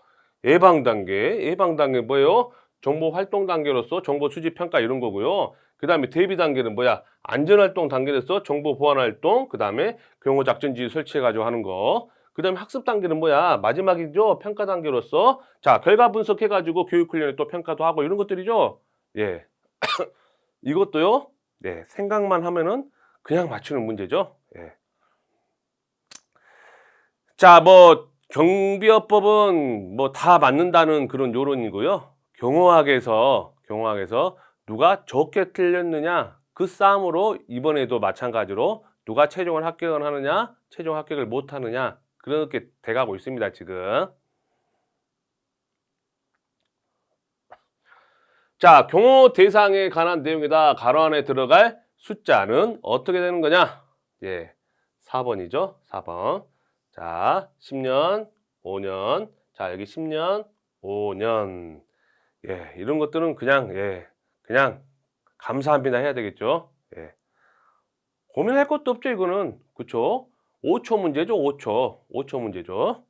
예방 단계 뭐예요? 정보 활동 단계로서 정보 수집 평가 이런 거고요. 그다음에 대비 단계는 뭐야? 안전 활동 단계로서 정보 보안 활동, 그다음에 경호 작전 지휘 설치해 가지고 하는 거. 그다음에 학습 단계는 뭐야? 마지막이죠. 평가 단계로서 자, 결과 분석해 가지고 교육 훈련에 또 평가도 하고 이런 것들이죠. 예. 이것도요. 네, 생각만 하면은 그냥 맞추는 문제죠. 예. 자, 뭐 경비업법은 뭐 다 맞는다는 그런 요론이고요. 경호학에서 누가 좋게 틀렸느냐 그 싸움으로 이번에도 마찬가지로 누가 최종을 합격을 하느냐 최종 합격을 못 하느냐 그렇게 돼가고 있습니다 지금. 자, 경호 대상에 관한 내용이다. 가로 안에 들어갈 숫자는 어떻게 되는 거냐? 예, 4번이죠. 4번. 자, 10년, 5년. 자, 여기 10년, 5년. 예, 이런 것들은 그냥 감사합니다 해야 되겠죠. 예. 고민할 것도 없죠, 이거는. 그쵸? 5초 문제죠, 5초. 5초 문제죠.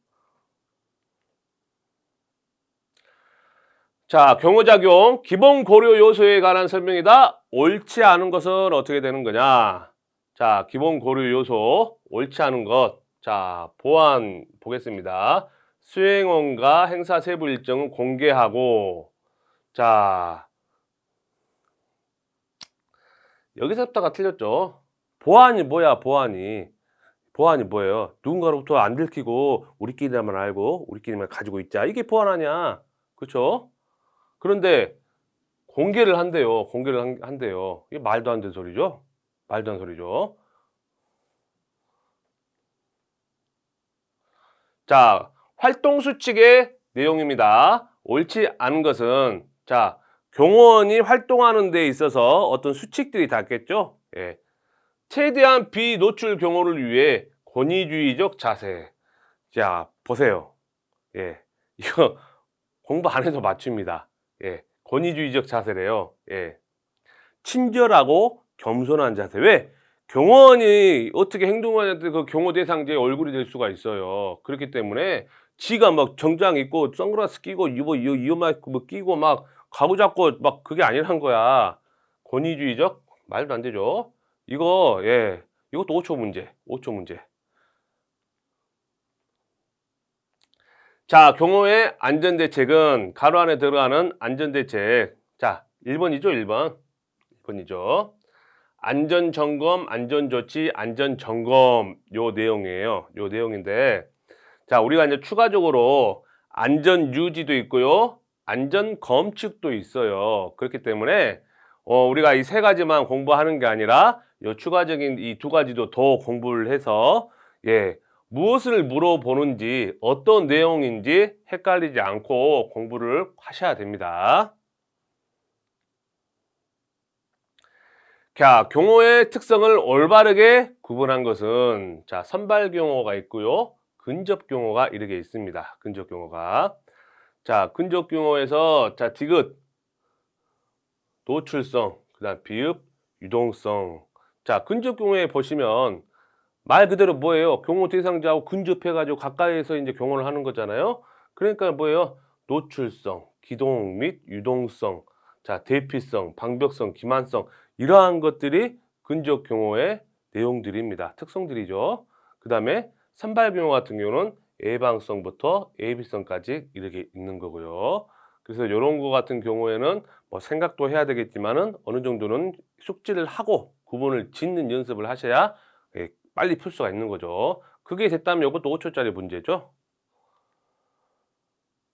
자, 경호작용 기본 고려 요소에 관한 설명이다. 옳지 않은 것은 어떻게 되는 거냐? 자, 기본 고려 요소 옳지 않은 것. 자, 보안 보겠습니다. 수행원과 행사 세부 일정은 공개하고 자, 여기서부터가 틀렸죠. 보안이 뭐야, 보안이. 보안이 뭐예요? 누군가로부터 안 들키고 우리끼리만 알고 우리끼리만 가지고 있자. 이게 보안 아니야. 그렇죠? 그런데 공개를 한대요. 공개를 한대요. 이게 말도 안 되는 소리죠? 말도 안 되는 소리죠. 자, 활동 수칙의 내용입니다. 옳지 않은 것은 자, 경호원이 활동하는 데 있어서 어떤 수칙들이 닿겠죠? 예. 최대한 비노출 경호를 위해 권위주의적 자세. 자, 보세요. 예. 이거 공부 안 해도 맞춥니다. 예. 권위주의적 자세래요. 예. 친절하고 겸손한 자세. 왜? 경호원이 어떻게 행동하는데 그 경호 대상자의 얼굴이 될 수가 있어요. 그렇기 때문에 지가 막 정장 입고 선글라스 끼고 이어 마이크 뭐 끼고 막 가구 잡고 막 그게 아니란 거야. 권위주의적? 말도 안 되죠. 이거 예. 이것도 5초 문제. 5초 문제. 자, 경호의 안전대책은 가로 안에 들어가는 안전대책. 자, 1번이죠, 1번. 1번이죠. 안전점검, 안전조치, 안전점검 요 내용이에요. 요 내용인데 자, 우리가 이제 추가적으로 안전유지도 있고요. 안전검측도 있어요. 그렇기 때문에 우리가 이 세 가지만 공부하는 게 아니라 요 추가적인 이 두 가지도 더 공부를 해서 예, 무엇을 물어보는지 어떤 내용인지 헷갈리지 않고 공부를 하셔야 됩니다. 자, 경호의 특성을 올바르게 구분한 것은 자, 선발 경호가 있고요. 근접 경호가 이렇게 있습니다. 근접 경호가. 자, 근접 경호에서 자, 디귿 노출성, 그다음 비읍 유동성. 자, 근접 경호에 보시면 말 그대로 뭐예요? 경호 대상자하고 근접해 가지고 가까이에서 이제 경호를 하는 거잖아요. 그러니까 뭐예요? 노출성, 기동 및 유동성. 자, 대피성, 방벽성, 기만성 이러한 것들이 근접 경호의 내용들입니다. 특성들이죠. 그다음에 선발 경호 같은 경우는 예방성부터 예비성까지 이렇게 있는 거고요. 그래서 이런 거 같은 경우에는 뭐 생각도 해야 되겠지만은 어느 정도는 숙지를 하고 구분을 짓는 연습을 하셔야 빨리 풀 수가 있는 거죠. 그게 됐다면 이것도 5초짜리 문제죠.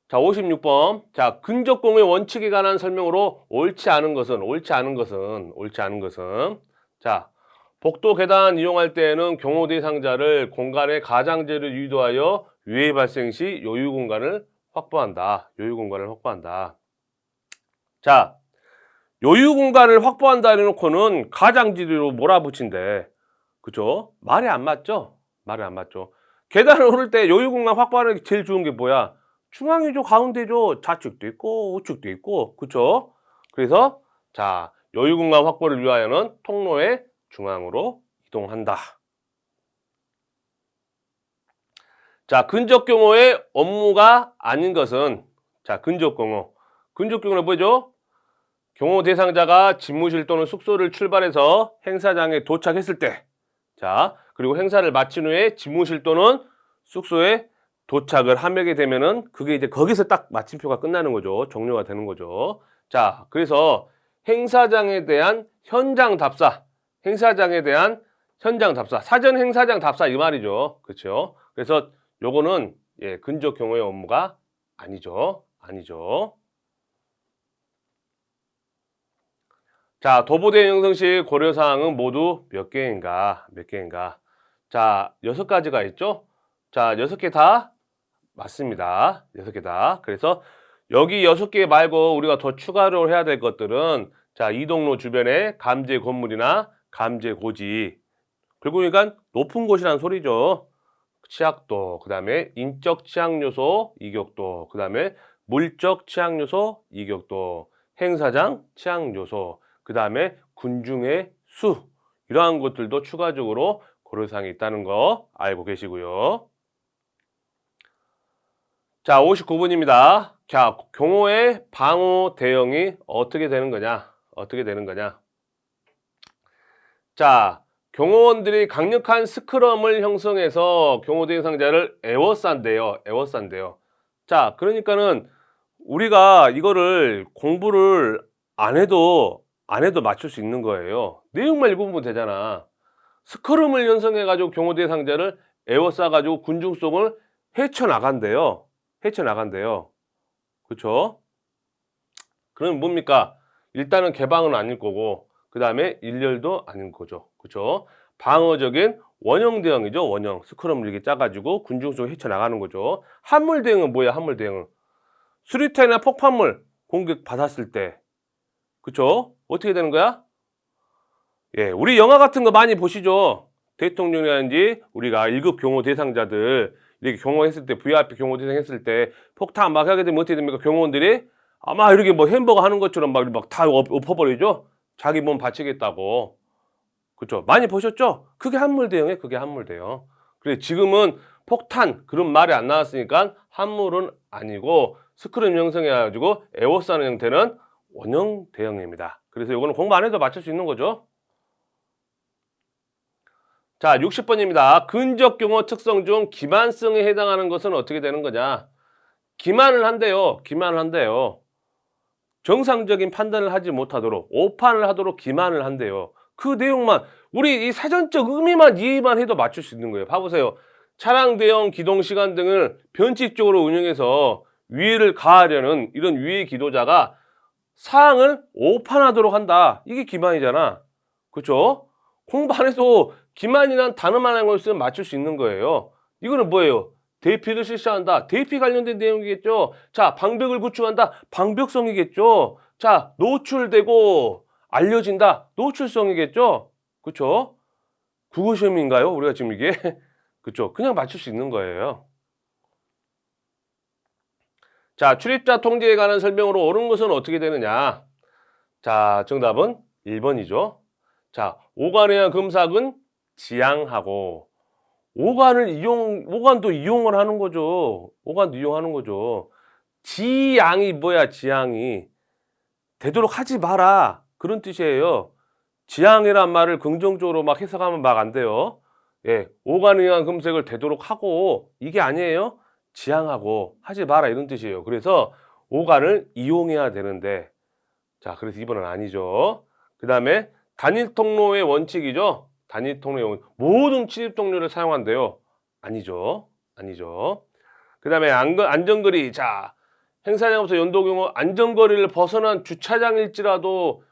자, 56번. 자, 근접공의 원칙에 관한 설명으로 옳지 않은 것은. 자, 복도 계단 이용할 때에는 경호 대상자를 공간의 가장제를 유도하여 유해 발생 시 여유 공간을 확보한다. 자, 여유 공간을 확보한다 해놓고는 가장지대로 몰아붙인대. 그죠? 말이 안 맞죠? 계단을 오를 때 여유 공간 확보하는 게 제일 좋은 게 뭐야? 중앙이죠, 가운데죠. 좌측도 있고 우측도 있고, 그쵸? 그래서 자, 여유 공간 확보를 위하여는 통로의 중앙으로 이동한다. 자, 근접 경호의 업무가 아닌 것은, 자, 근접 경호는 뭐죠? 경호 대상자가 집무실 또는 숙소를 출발해서 행사장에 도착했을 때, 자, 그리고 행사를 마친 후에 집무실 또는 숙소에 도착을 하게 되면은 그게 이제 거기서 딱 마침표가 끝나는 거죠. 종료가 되는 거죠. 자, 그래서 행사장에 대한 현장 답사, 사전 행사장 답사 이 말이죠. 그렇죠? 그래서 요거는 근접 경호의 업무가 아니죠. 자, 도보대 형성 시 고려사항은 모두 몇 개인가? 자, 6가지가 있죠? 자, 6개 다 맞습니다. 6개 다. 그래서 여기 6개 말고 우리가 더 추가로 해야 될 것들은, 자, 이동로 주변에 감제 건물이나 감제 고지, 그리고 그러니까 높은 곳이란 소리죠. 취약도, 그 다음에 인적 취약 요소 이격도, 그 다음에 물적 취약 요소 이격도, 행사장 취약 요소, 그 다음에 군중의 수, 이러한 것들도 추가적으로 고려사항이 있다는 거 알고 계시고요. 자, 59번입니다. 자, 경호의 방호 대응이 어떻게 되는 거냐? 자, 경호원들이 강력한 스크럼을 형성해서 경호 대상자를 에워싼대요. 자, 그러니까는 우리가 이거를 공부를 안 해도 맞출 수 있는 거예요. 내용만 읽어보면 되잖아. 스크럼을 형성해가지고 경호 대상자를 에워싸가지고 군중 속을 헤쳐나간대요. 그쵸? 그럼 뭡니까? 일단은 개방은 아닐 거고, 그 다음에 일렬도 아닌 거죠. 그쵸? 방어적인 원형 대응이죠. 원형. 스크럼을 이렇게 짜가지고 군중 속에 헤쳐나가는 거죠. 함물 대응은 뭐야? 수리탄이나 폭탄물 공격 받았을 때, 그쵸? 어떻게 되는 거야? 우리 영화 같은 거 많이 보시죠? 대통령이라든지 우리가 1급 경호 대상자들 이렇게 경호했을 때, VIP 경호 대상 했을 때 폭탄 막 하게 되면 어떻게 됩니까? 경호원들이 아마 이렇게 뭐 햄버거 하는 것처럼 막 다 엎어버리죠? 자기 몸 바치겠다고. 그쵸? 많이 보셨죠? 그게 함물 대응이에요. 그래, 지금은 폭탄 그런 말이 안 나왔으니까 함물은 아니고 스크럼 형성해가지고 에워싸는 형태는 원형 대응입니다. 그래서 이거는 공부 안 해도 맞출 수 있는 거죠. 자, 60번입니다. 근접 경호 특성 중 기만성에 해당하는 것은 어떻게 되는 거냐? 기만을 한대요. 정상적인 판단을 하지 못하도록, 오판을 하도록 기만을 한대요. 그 내용만, 우리 이 사전적 의미만 이해만 해도 맞출 수 있는 거예요. 봐보세요. 차량 대형 기동 시간 등을 변칙적으로 운영해서 위해를 가하려는 이런 위해 기도자가 사항을 오판하도록 한다. 이게 기만이잖아. 그렇죠? 공부 안 해도 기만이란 단어만 알고 있으면 맞출 수 있는 거예요. 이거는 뭐예요? 대피를 실시한다. 대피 관련된 내용이겠죠. 자, 방벽을 구축한다. 방벽성이겠죠. 자, 노출되고 알려진다. 노출성이겠죠. 그렇죠? 국어 시험인가요? 우리가 지금 이게 그렇죠? 그냥 맞출 수 있는 거예요. 자, 출입자 통제에 관한 설명으로 옳은 것은 어떻게 되느냐? 자, 정답은 1번이죠. 자, 오간에 의한 금삭은 지양하고, 오간도 이용을 하는 거죠. 지양이 뭐야, 지양이. 되도록 하지 마라. 그런 뜻이에요. 지양이란 말을 긍정적으로 막 해석하면 막 안 돼요. 오간에 의한 금색을 되도록 하고, 이게 아니에요. 지양하고, 하지 마라. 이런 뜻이에요. 그래서 오간을 이용해야 되는데, 자, 그래서 2번은 아니죠. 그 다음에 단일 통로의 원칙이죠. 단일 통로의 원칙. 모든 출입 통로를 사용한대요. 아니죠. 아니죠. 그다음에 안전거리. 자, 행사장부터 연도 경우 안전거리를 벗어난 주차장일지라도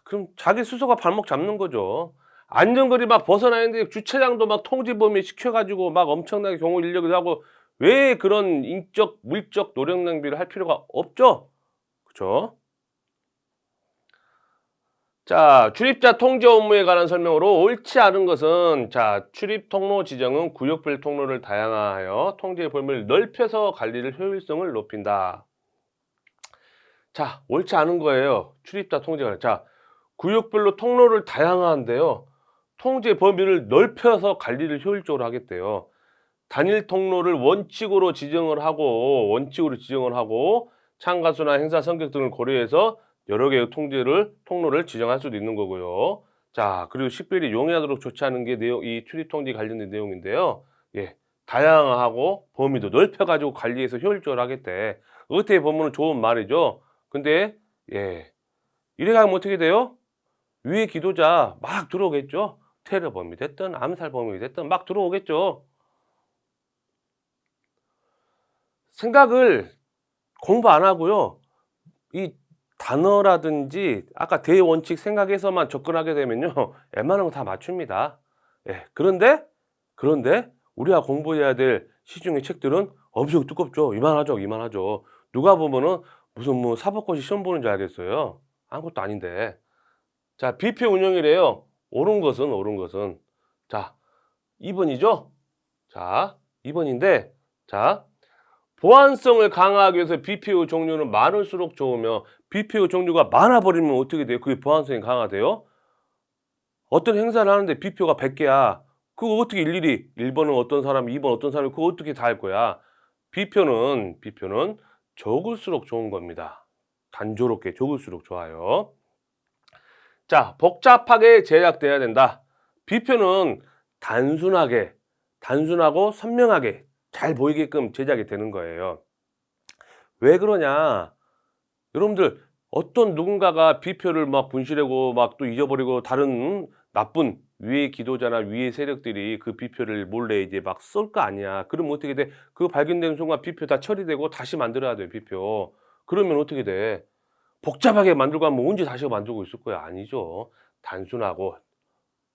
그럼 자기 스스로가 발목 잡는 거죠. 안전거리 막 벗어나 있는데 주차장도 막 통제 범위 시켜가지고 막 엄청나게 경호 인력을 하고 왜 그런 인적, 물적 노력 낭비를 할 필요가 없죠? 그죠? 자, 출입자 통제 업무에 관한 설명으로 옳지 않은 것은 자, 출입 통로 지정은 구역별 통로를 다양화하여 통제 범위를 넓혀서 관리를 효율성을 높인다. 자, 옳지 않은 거예요. 출입자 통제가. 자, 구역별로 통로를 다양화한데요. 통제 범위를 넓혀서 관리를 효율적으로 하겠대요. 단일 통로를 원칙으로 지정을 하고 참가 수나 행사 성격 등을 고려해서 여러 개의 통로를 지정할 수도 있는 거고요. 자, 그리고 식별이 용이하도록 조치하는 게 이 출입 통제 관련된 내용인데요. 예, 다양화하고 범위도 넓혀가지고 관리해서 효율적으로 하겠대. 어떻게 보면 좋은 말이죠. 근데 예, 이래 가면 어떻게 돼요? 위에 기도자 막 들어오겠죠. 테러 범위 됐든 암살 범위 됐든 막 들어오겠죠. 생각을 공부 안 하고요. 이 단어라든지 아까 대원칙 생각해서만 접근하게 되면요. 웬만한 거 다 맞춥니다. 예. 그런데 우리가 공부해야 될 시중의 책들은 엄청 두껍죠. 이만하죠. 누가 보면은 무슨 뭐 사법고시 시험 보는 줄 알겠어요. 아무것도 아닌데. 자, 비표 운영이래요. 옳은 것은. 자, 2번이죠? 자, 2번인데, 자, 보안성을 강화하기 위해서 BPO 종류는 많을수록 좋으며 BPO 종류가 많아버리면 어떻게 돼요? 그게 보안성이 강화돼요? 어떤 행사를 하는데 BPO가 100개야. 그거 어떻게 일일이 1번은 어떤 사람, 2번 어떤 사람이 그거 어떻게 다 할 거야? BPO는 적을수록 좋은 겁니다. 단조롭게 적을수록 좋아요. 자, 복잡하게 제작돼야 된다. BPO는 단순하고 선명하게 잘 보이게끔 제작이 되는 거예요. 왜 그러냐? 여러분들 어떤 누군가가 비표를 막 분실하고 막 또 잊어버리고 다른 나쁜 위의 기도자나 위의 세력들이 그 비표를 몰래 이제 막 쏠 거 아니야. 그러면 어떻게 돼? 그 발견되는 순간 비표 다 처리되고 다시 만들어야 돼, 비표. 그러면 어떻게 돼? 복잡하게 만들고 하면 언제 다시 만들고 있을 거야? 아니죠. 단순하고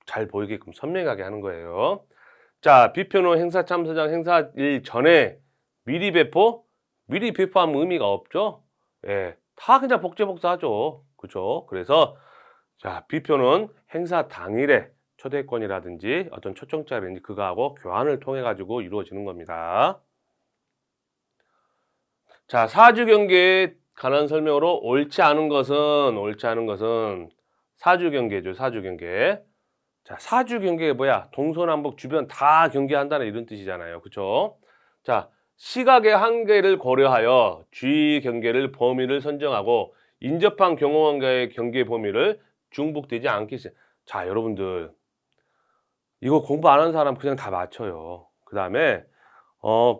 잘 보이게끔 선명하게 하는 거예요. 자, 비표는 행사 참석장 행사일 전에 미리 배포하면 의미가 없죠. 예, 다 그냥 복제복사하죠. 그죠? 그래서 자, 비표는 행사 당일에 초대권이라든지 어떤 초청자라든지 그거하고 교환을 통해 가지고 이루어지는 겁니다. 자, 사주 경계에 관한 설명으로 옳지 않은 것은 사주 경계죠. 사주 경계. 자, 사주 경계가 뭐야? 동서남북 주변 다 경계한다는 이런 뜻이잖아요. 그쵸? 자, 시각의 한계를 고려하여 주의 경계를 범위를 선정하고 인접한 경호원과의 경계 범위를 중복되지 않게. 자, 여러분들 이거 공부 안 하는 사람 그냥 다 맞춰요. 그 다음에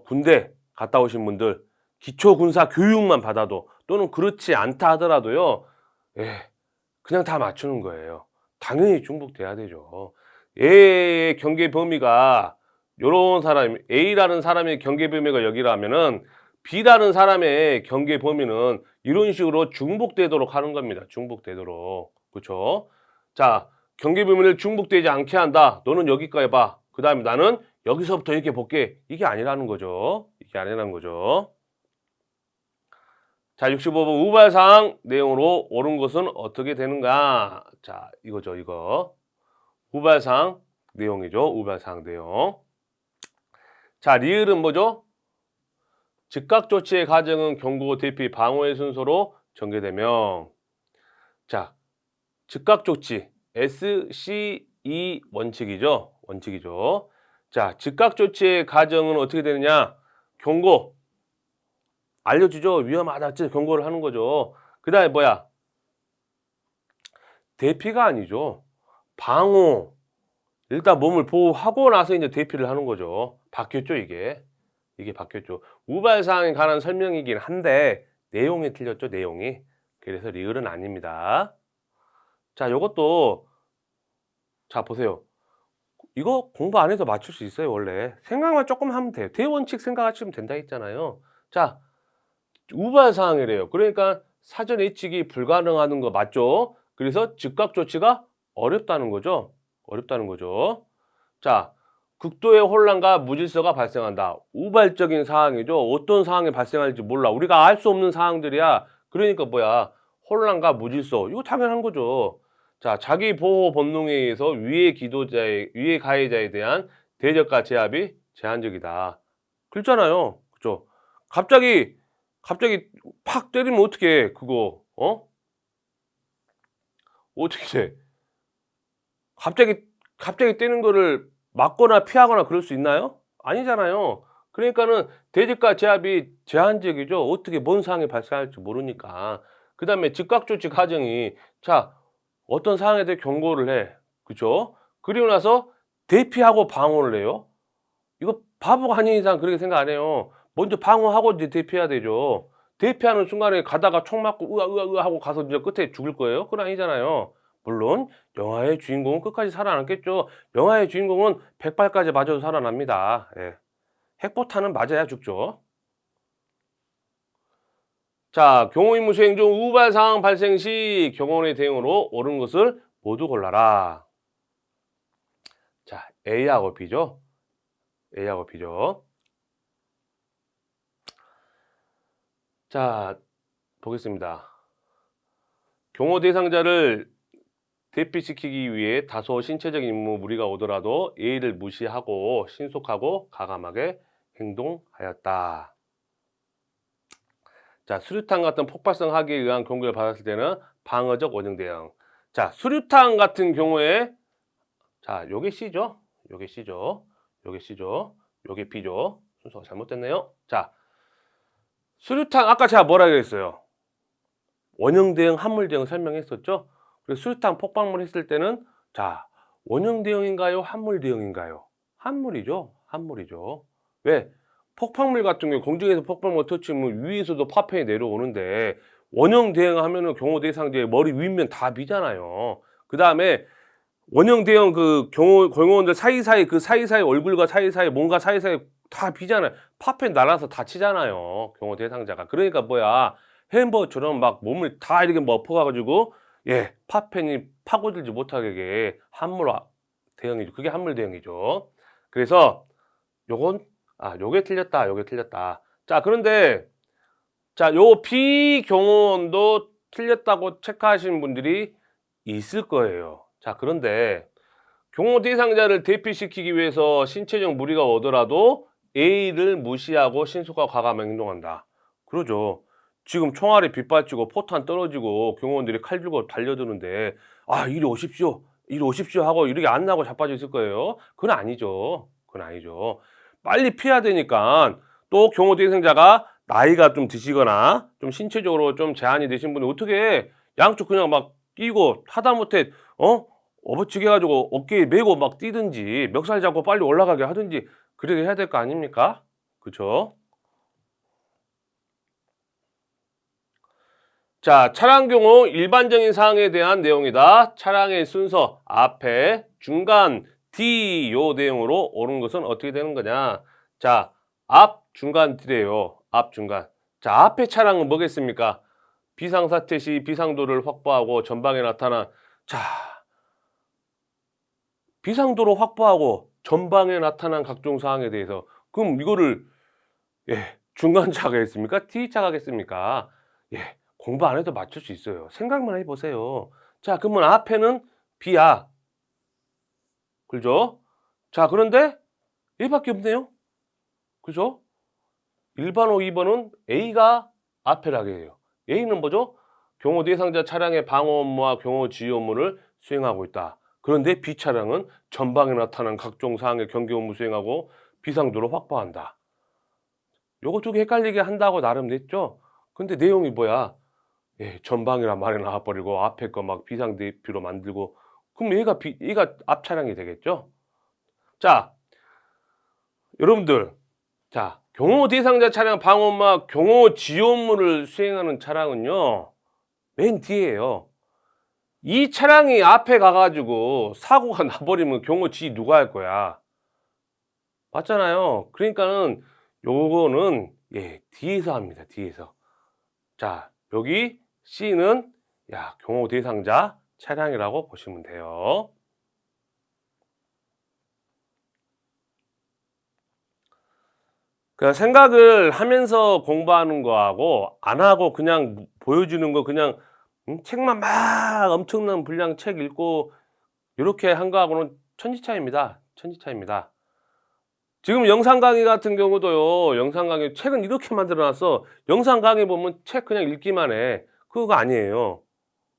군대 갔다 오신 분들 기초군사 교육만 받아도 또는 그렇지 않다 하더라도요. 예, 그냥 다 맞추는 거예요. 당연히 중복돼야 되죠. A의 경계 범위가 요런 사람 A라는 사람의 경계 범위가 여기라면은 B라는 사람의 경계 범위는 이런 식으로 중복되도록 하는 겁니다. 중복되도록. 그렇죠? 자, 경계 범위를 중복되지 않게 한다. 너는 여기까지 봐. 그다음에 나는 여기서부터 이렇게 볼게. 이게 아니라는 거죠. 이게 아니라는 거죠. 자, 65번 우발사항 내용으로 옳은 것은 어떻게 되는가? 자, 이거죠, 이거. 우발사항 내용이죠. 우발사항 내용. 자, 리을은 뭐죠? 즉각 조치의 과정은 경고, 대피, 방어의 순서로 전개되며 자, 즉각 조치 SCE 원칙이죠. 자, 즉각 조치의 과정은 어떻게 되느냐? 경고. 알려주죠. 위험하다. 경고를 하는 거죠. 그 다음에 뭐야? 대피가 아니죠. 방어. 일단 몸을 보호하고 나서 이제 대피를 하는 거죠. 바뀌었죠, 이게. 이게 바뀌었죠. 우발사항에 관한 설명이긴 한데 내용이 틀렸죠, 내용이. 그래서 리을은 아닙니다. 자, 요것도 자, 보세요. 이거 공부 안 해도 맞출 수 있어요, 원래. 생각만 조금 하면 돼요. 대원칙 생각하시면 된다 했잖아요. 자, 우발 사항이래요. 그러니까 사전 예측이 불가능하는 거 맞죠? 그래서 즉각 조치가 어렵다는 거죠. 어렵다는 거죠. 자, 극도의 혼란과 무질서가 발생한다. 우발적인 사항이죠. 어떤 상황이 발생할지 몰라. 우리가 알 수 없는 상황들이야. 그러니까 뭐야? 혼란과 무질서. 이거 당연한 거죠. 자, 자기 보호 본능에 의해서 위해 가해자에 대한 대적과 제압이 제한적이다. 그렇잖아요. 그죠? 갑자기 팍 때리면 어떡해, 그거. 어? 어떻게 돼? 갑자기 때리는 거를 막거나 피하거나 그럴 수 있나요? 아니잖아요. 그러니까는 대직과 제압이 제한적이죠. 어떻게 뭔 상황이 발생할지 모르니까. 그다음에 즉각 조치 과정이 자, 어떤 상황에 대해 경고를 해. 그죠? 그리고 나서 대피하고 방어를 해요. 이거 바보가 아닌 이상 그렇게 생각 안 해요. 먼저 방어하고 이제 대피해야 되죠. 대피하는 순간에 가다가 총 맞고 으아 하고 가서 이제 끝에 죽을 거예요? 그건 아니잖아요. 물론 영화의 주인공은 끝까지 살아남겠죠. 영화의 주인공은 100발까지 맞아도 살아납니다. 예. 핵포탄은 맞아야 죽죠. 자, 경호임무 수행 중 우발 상황 발생 시 경호원의 대응으로 옳은 것을 모두 골라라. 자, A하고 B죠. A하고 B죠. 자, 보겠습니다. 경호 대상자를 대피시키기 위해 다소 신체적인 임무 무리가 오더라도 예의를 무시하고 신속하고 과감하게 행동하였다. 자, 수류탄 같은 폭발성 하기에 의한 경고를 받았을 때는 방어적 원형 대응. 자, 수류탄 같은 경우에 자, 요게 C죠. 요게 C죠. 요게 C죠. 요게 B죠. 순서가 잘못됐네요. 자, 수류탄 아까 제가 뭐라 그랬어요? 원형 대응, 함물 대응 설명했었죠. 그래서 수류탄 폭발물 했을 때는 자, 원형 대응인가요? 함물 대응인가요? 함물이죠. 함물이죠. 왜? 폭발물 같은 경우 공중에서 폭발물 터치면 위에서도 파편이 내려오는데 원형 대응하면은 경호 대상자의 머리 윗면 다 비잖아요. 그 다음에 원형 대응 그 경호원들 사이사이 그 사이사이 얼굴과 사이사이 뭔가 사이사이 다 비잖아요. 파편 날아서 다치잖아요. 경호 대상자가. 그러니까 뭐야? 햄버거처럼 막 몸을 다 이렇게 엎어가지고 예 파편이 파고들지 못하게 함물 대응이죠. 그게 함물 대응이죠. 그래서 요건 요게 틀렸다. 요게 틀렸다. 자, 그런데 자, 요 비경호원도 틀렸다고 체크하시는 분들이 있을 거예요. 자, 그런데 경호 대상자를 대피시키기 위해서 신체적 무리가 오더라도 A를 무시하고 신속하고 과감하게 행동한다. 그러죠. 지금 총알이 빗발치고 포탄 떨어지고 경호원들이 칼 들고 달려드는데 이리 오십시오. 이리 오십시오 하고 이렇게 안 나고 자빠져 있을 거예요. 그건 아니죠. 그건 아니죠. 빨리 피해야 되니까 또 경호 대상자가 나이가 좀 드시거나 좀 신체적으로 좀 제한이 되신 분은 어떻게 양쪽 그냥 막 끼고 하다못해 업어치게 해가지고 어깨에 메고 막 뛰든지 멱살 잡고 빨리 올라가게 하든지 그렇게 해야 될 거 아닙니까? 그쵸? 자, 차량 경호 일반적인 사항에 대한 내용이다. 차량의 순서 앞에 중간 D 요 내용으로 옳은 것은 어떻게 되는 거냐? 자, 앞 중간 D래요. 앞 중간. 자, 앞에 차량은 뭐겠습니까? 비상사태 시 비상도를 확보하고 전방에 나타난 자, 비상도로 확보하고 전방에 나타난 각종 사항에 대해서 그럼 이거를 중간차가 겠습니까? T차가 겠습니까? 공부 안 해도 맞출 수 있어요. 생각만 해보세요. 자, 그러면 앞에는 B야. 그죠? 자, 그런데 A밖에 없네요. 그죠? 1번호, 2번은 A가 앞에라게 해요. A는 뭐죠? 경호 대상자 차량의 방어 업무와 경호 지휘 업무를 수행하고 있다. 그런데 B차량은 전방에 나타난 각종 사항의 경계 업무 수행하고 비상도를 확보한다. 요거 두 개 헷갈리게 한다고 나름 냈죠? 근데 내용이 뭐야? 전방이란 말이 나와버리고 앞에 거 막 비상대피로 만들고 그럼 얘가 앞 차량이 되겠죠? 자, 여러분들 자, 경호 대상자 차량 방어 업무와 경호 지휘 업무를 수행하는 차량은요 맨 뒤에요. 이 차량이 앞에 가가지고 사고가 나버리면 경호 지휘 누가 할 거야? 맞잖아요. 그러니까는 요거는 뒤에서 합니다. 뒤에서. 자, 여기 C는 경호 대상자 차량이라고 보시면 돼요. 그냥 생각을 하면서 공부하는 거하고 안 하고 그냥 보여주는 거 그냥 책만 막 엄청난 분량 책 읽고 요렇게 한 거하고는 천지차이입니다. 천지차이입니다. 지금 영상 강의 같은 경우도요. 영상 강의 책은 이렇게 만들어 놨어. 영상 강의 보면 책 그냥 읽기만 해. 그거 아니에요.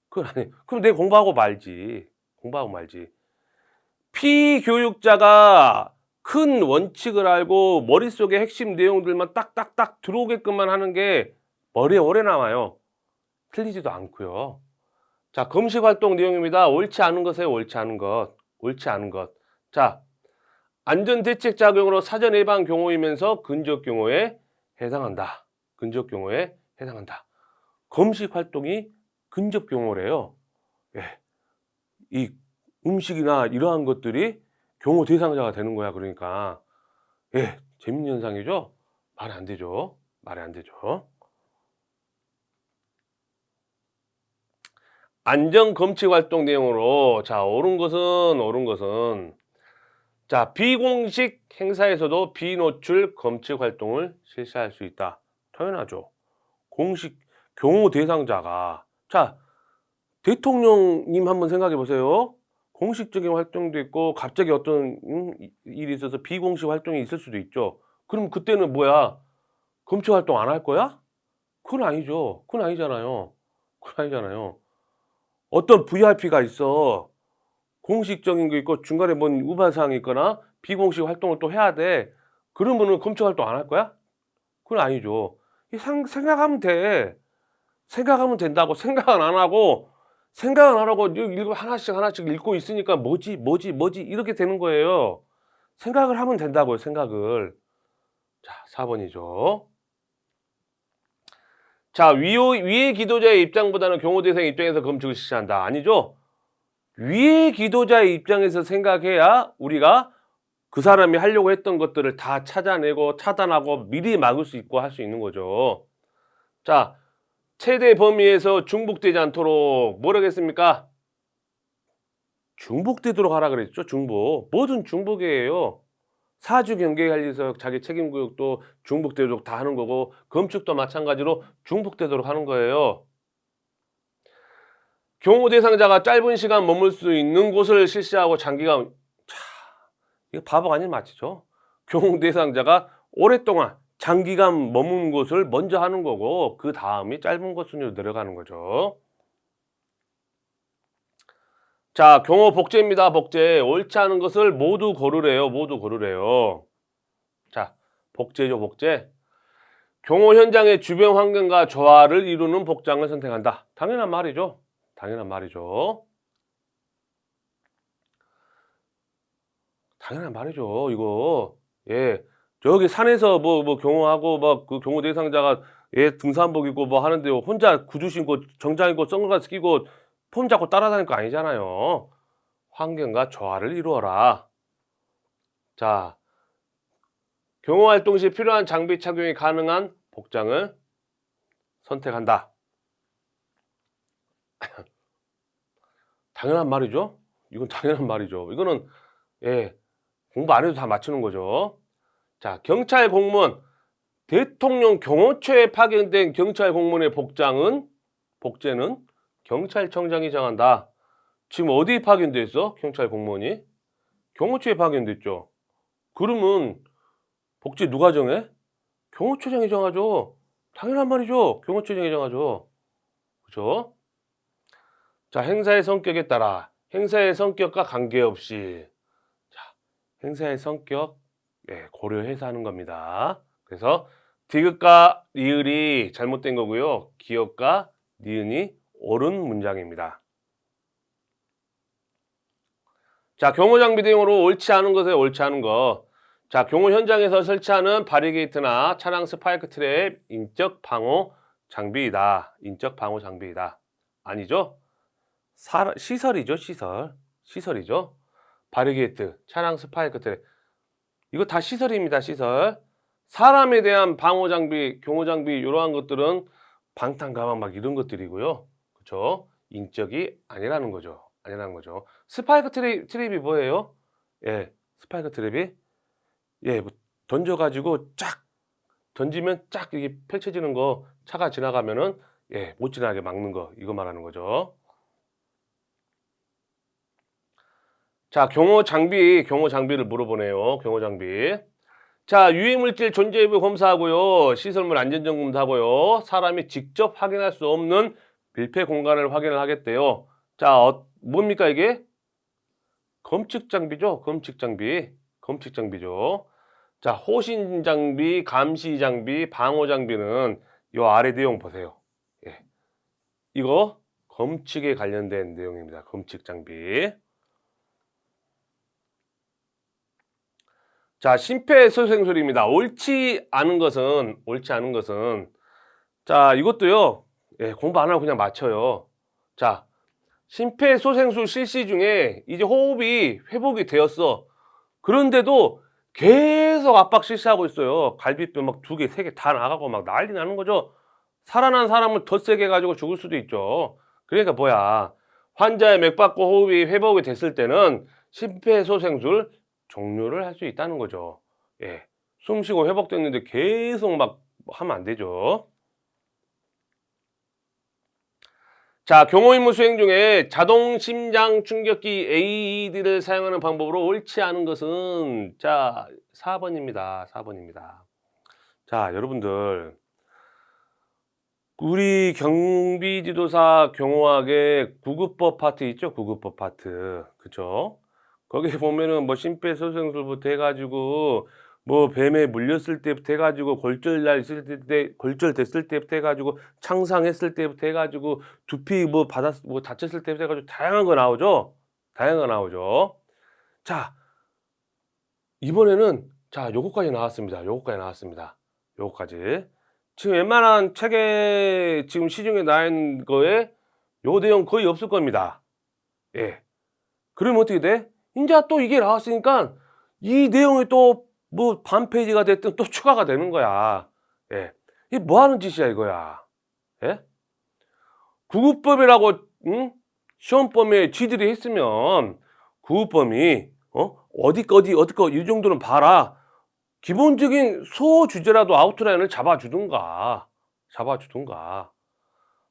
그건 아니에요. 그럼 내가 공부하고 말지. 공부하고 말지. 피교육자가 큰 원칙을 알고 머릿속에 핵심 내용들만 딱딱딱 들어오게끔만 하는 게 머리에 오래 남아요. 틀리지도 않고요. 자, 검식 활동 내용입니다. 옳지 않은 것에 옳지 않은 것. 옳지 않은 것. 자, 안전대책 작용으로 사전 예방 경호이면서 근접 경호에 해당한다. 근접 경호에 해당한다. 검식 활동이 근접 경호래요. 이 음식이나 이러한 것들이 경호 대상자가 되는 거야. 그러니까 재밌는 현상이죠. 말이 안 되죠. 말이 안 되죠. 안전 검칙 활동 내용으로 자, 옳은 것은 자, 비공식 행사에서도 비노출 검칙 활동을 실시할 수 있다. 당연하죠. 공식 경호 대상자가 자, 대통령님 한번 생각해 보세요. 공식적인 활동도 있고 갑자기 어떤 일이 있어서 비공식 활동이 있을 수도 있죠. 그럼 그때는 뭐야? 검칙 활동 안 할 거야? 그건 아니죠. 그건 아니잖아요. 그건 아니잖아요. 어떤 VIP가 있어. 공식적인 게 있고 중간에 뭔 우발사항이 있거나 비공식 활동을 또 해야 돼. 그러면은 검칙 활동 안 할 거야? 그건 아니죠. 생각하면 돼. 생각하면 된다고. 생각은 안 하고 생각은 안 하고 하나씩 읽고 있으니까 뭐지 이렇게 되는 거예요. 생각을 하면 된다고요. 생각을. 자, 4번이죠. 자, 위의 기도자의 입장보다는 경호 대상 입장에서 검칙을 실시한다. 아니죠? 위의 기도자의 입장에서 생각해야 우리가 그 사람이 하려고 했던 것들을 다 찾아내고 차단하고 미리 막을 수 있고 할 수 있는 거죠. 자, 최대 범위에서 중복되지 않도록 뭐라고 했습니까? 중복되도록 하라 그랬죠. 중복. 뭐든 중복이에요. 사주 경계관리에서 자기 책임 구역도 중복되도록 다 하는 거고 검측도 마찬가지로 중복되도록 하는 거예요. 경호 대상자가 짧은 시간 머물 수 있는 곳을 실시하고 장기간 이거 바보가 아닌 맞죠? 경호 대상자가 오랫동안 장기간 머문 곳을 먼저 하는 거고 그 다음이 짧은 곳 순위로 내려가는 거죠. 자, 경호 복제입니다. 복제. 옳지 않은 것을 모두 고르래요. 모두 고르래요. 자, 복제죠. 복제. 경호 현장의 주변 환경과 조화를 이루는 복장을 선택한다. 당연한 말이죠. 당연한 말이죠. 당연한 말이죠. 이거 저기 산에서 뭐 경호하고 막 그 경호 대상자가 등산복 입고 뭐 하는데 혼자 구두 신고 정장 입고 선글라스 끼고 폼 잡고 따라다닐 거 아니잖아요. 환경과 조화를 이루어라. 자, 경호 활동 시 필요한 장비 착용이 가능한 복장을 선택한다. 당연한 말이죠. 이건 당연한 말이죠. 이거는 공부 안 해도 다 맞추는 거죠. 자, 경찰 공무원 대통령 경호처에 파견된 경찰 공무원의 복제는 경찰청장이 정한다. 지금 어디에 파견돼 있어? 경찰 공무원이? 경호처에 파견됐죠. 그러면 복제 누가 정해? 경호처장이 정하죠. 당연한 말이죠. 경호처장이 정하죠. 그렇죠? 자, 행사의 성격에 따라 행사의 성격과 관계없이 자, 행사의 성격 고려해서 하는 겁니다. 그래서 디귿과 리을이 잘못된 거고요. 기역과 니은이 옳은 문장입니다. 자, 경호 장비 대용으로 옳지 않은 것에 옳지 않은 것. 자, 경호 현장에서 설치하는 바리게이트나 차량 스파이크 트랩 인적 방호 장비이다. 인적 방호 장비이다. 아니죠? 시설이죠, 시설. 시설이죠. 바리게이트, 차량 스파이크 트랩. 이거 다 시설입니다, 시설. 사람에 대한 방호 장비, 경호 장비 이러한 것들은 방탄 가방 막 이런 것들이고요. 그렇죠? 인적이 아니라는 거죠. 아니라는 거죠. 스파이크 트랩이 뭐예요? 예, 스파이크 트랩이 예, 뭐 던져 가지고 쫙 던지면 쫙 이게 펼쳐지는 거 차가 지나가면은 예, 못 지나게 막는 거 이거 말하는 거죠. 자, 경호 장비를 물어보네요. 경호 장비. 자, 유해물질 존재 여부 검사하고요. 시설물 안전점검도 하고요. 사람이 직접 확인할 수 없는 밀폐 공간을 확인을 하겠대요. 자, 뭡니까 이게? 검측 장비죠. 검측 장비. 검측 장비죠. 자, 호신 장비, 감시 장비, 방호 장비는 요 아래 내용 보세요. 예. 이거 검측에 관련된 내용입니다. 검측 장비. 자, 심폐소생술입니다. 옳지 않은 것은 자, 이것도요. 예, 공부 안 하고 그냥 맞춰요. 자, 심폐소생술 실시 중에 이제 호흡이 회복이 되었어. 그런데도 계속 압박 실시하고 있어요. 갈비뼈 막 2개, 3개 다 나가고 막 난리 나는 거죠. 살아난 사람을 더 세게 가지고 죽을 수도 있죠. 그러니까 뭐야. 환자의 맥박과 호흡이 회복이 됐을 때는 심폐소생술 종료를 할 수 있다는 거죠. 예. 숨 쉬고 회복됐는데 계속 막 하면 안 되죠. 자, 경호 임무 수행 중에 자동 심장 충격기 AED를 사용하는 방법으로 옳지 않은 것은 자, 4번입니다. 4번입니다. 자, 여러분들 우리 경비지도사 경호학의 구급법 파트 있죠? 구급법 파트. 그쵸? 거기에 보면은 뭐 심폐소생술부터 해가지고 뭐 뱀에 물렸을 때부터 해가지고 골절날 있을 때 골절됐을 때부터 해가지고 창상했을 때부터 해가지고 두피 뭐 다쳤을 때부터 해가지고 다양한 거 나오죠. 다양한 거 나오죠. 자, 이번에는 자, 요거까지 나왔습니다. 요거까지 나왔습니다. 요거까지. 지금 웬만한 책에 지금 시중에 나 있는 거에 요 내용 거의 없을 겁니다. 예. 그러면 어떻게 돼? 이제 또 이게 나왔으니까 이 내용이 또 뭐 반 페이지가 됐든 또 추가가 되는 거야. 예. 이게 뭐 하는 짓이야 이거야. 예? 구급범이라고 응? 시험범에 쥐들이 했으면 구급범이 어디 거 이 정도는 봐라. 기본적인 소주제라도 아웃라인을 잡아주든가.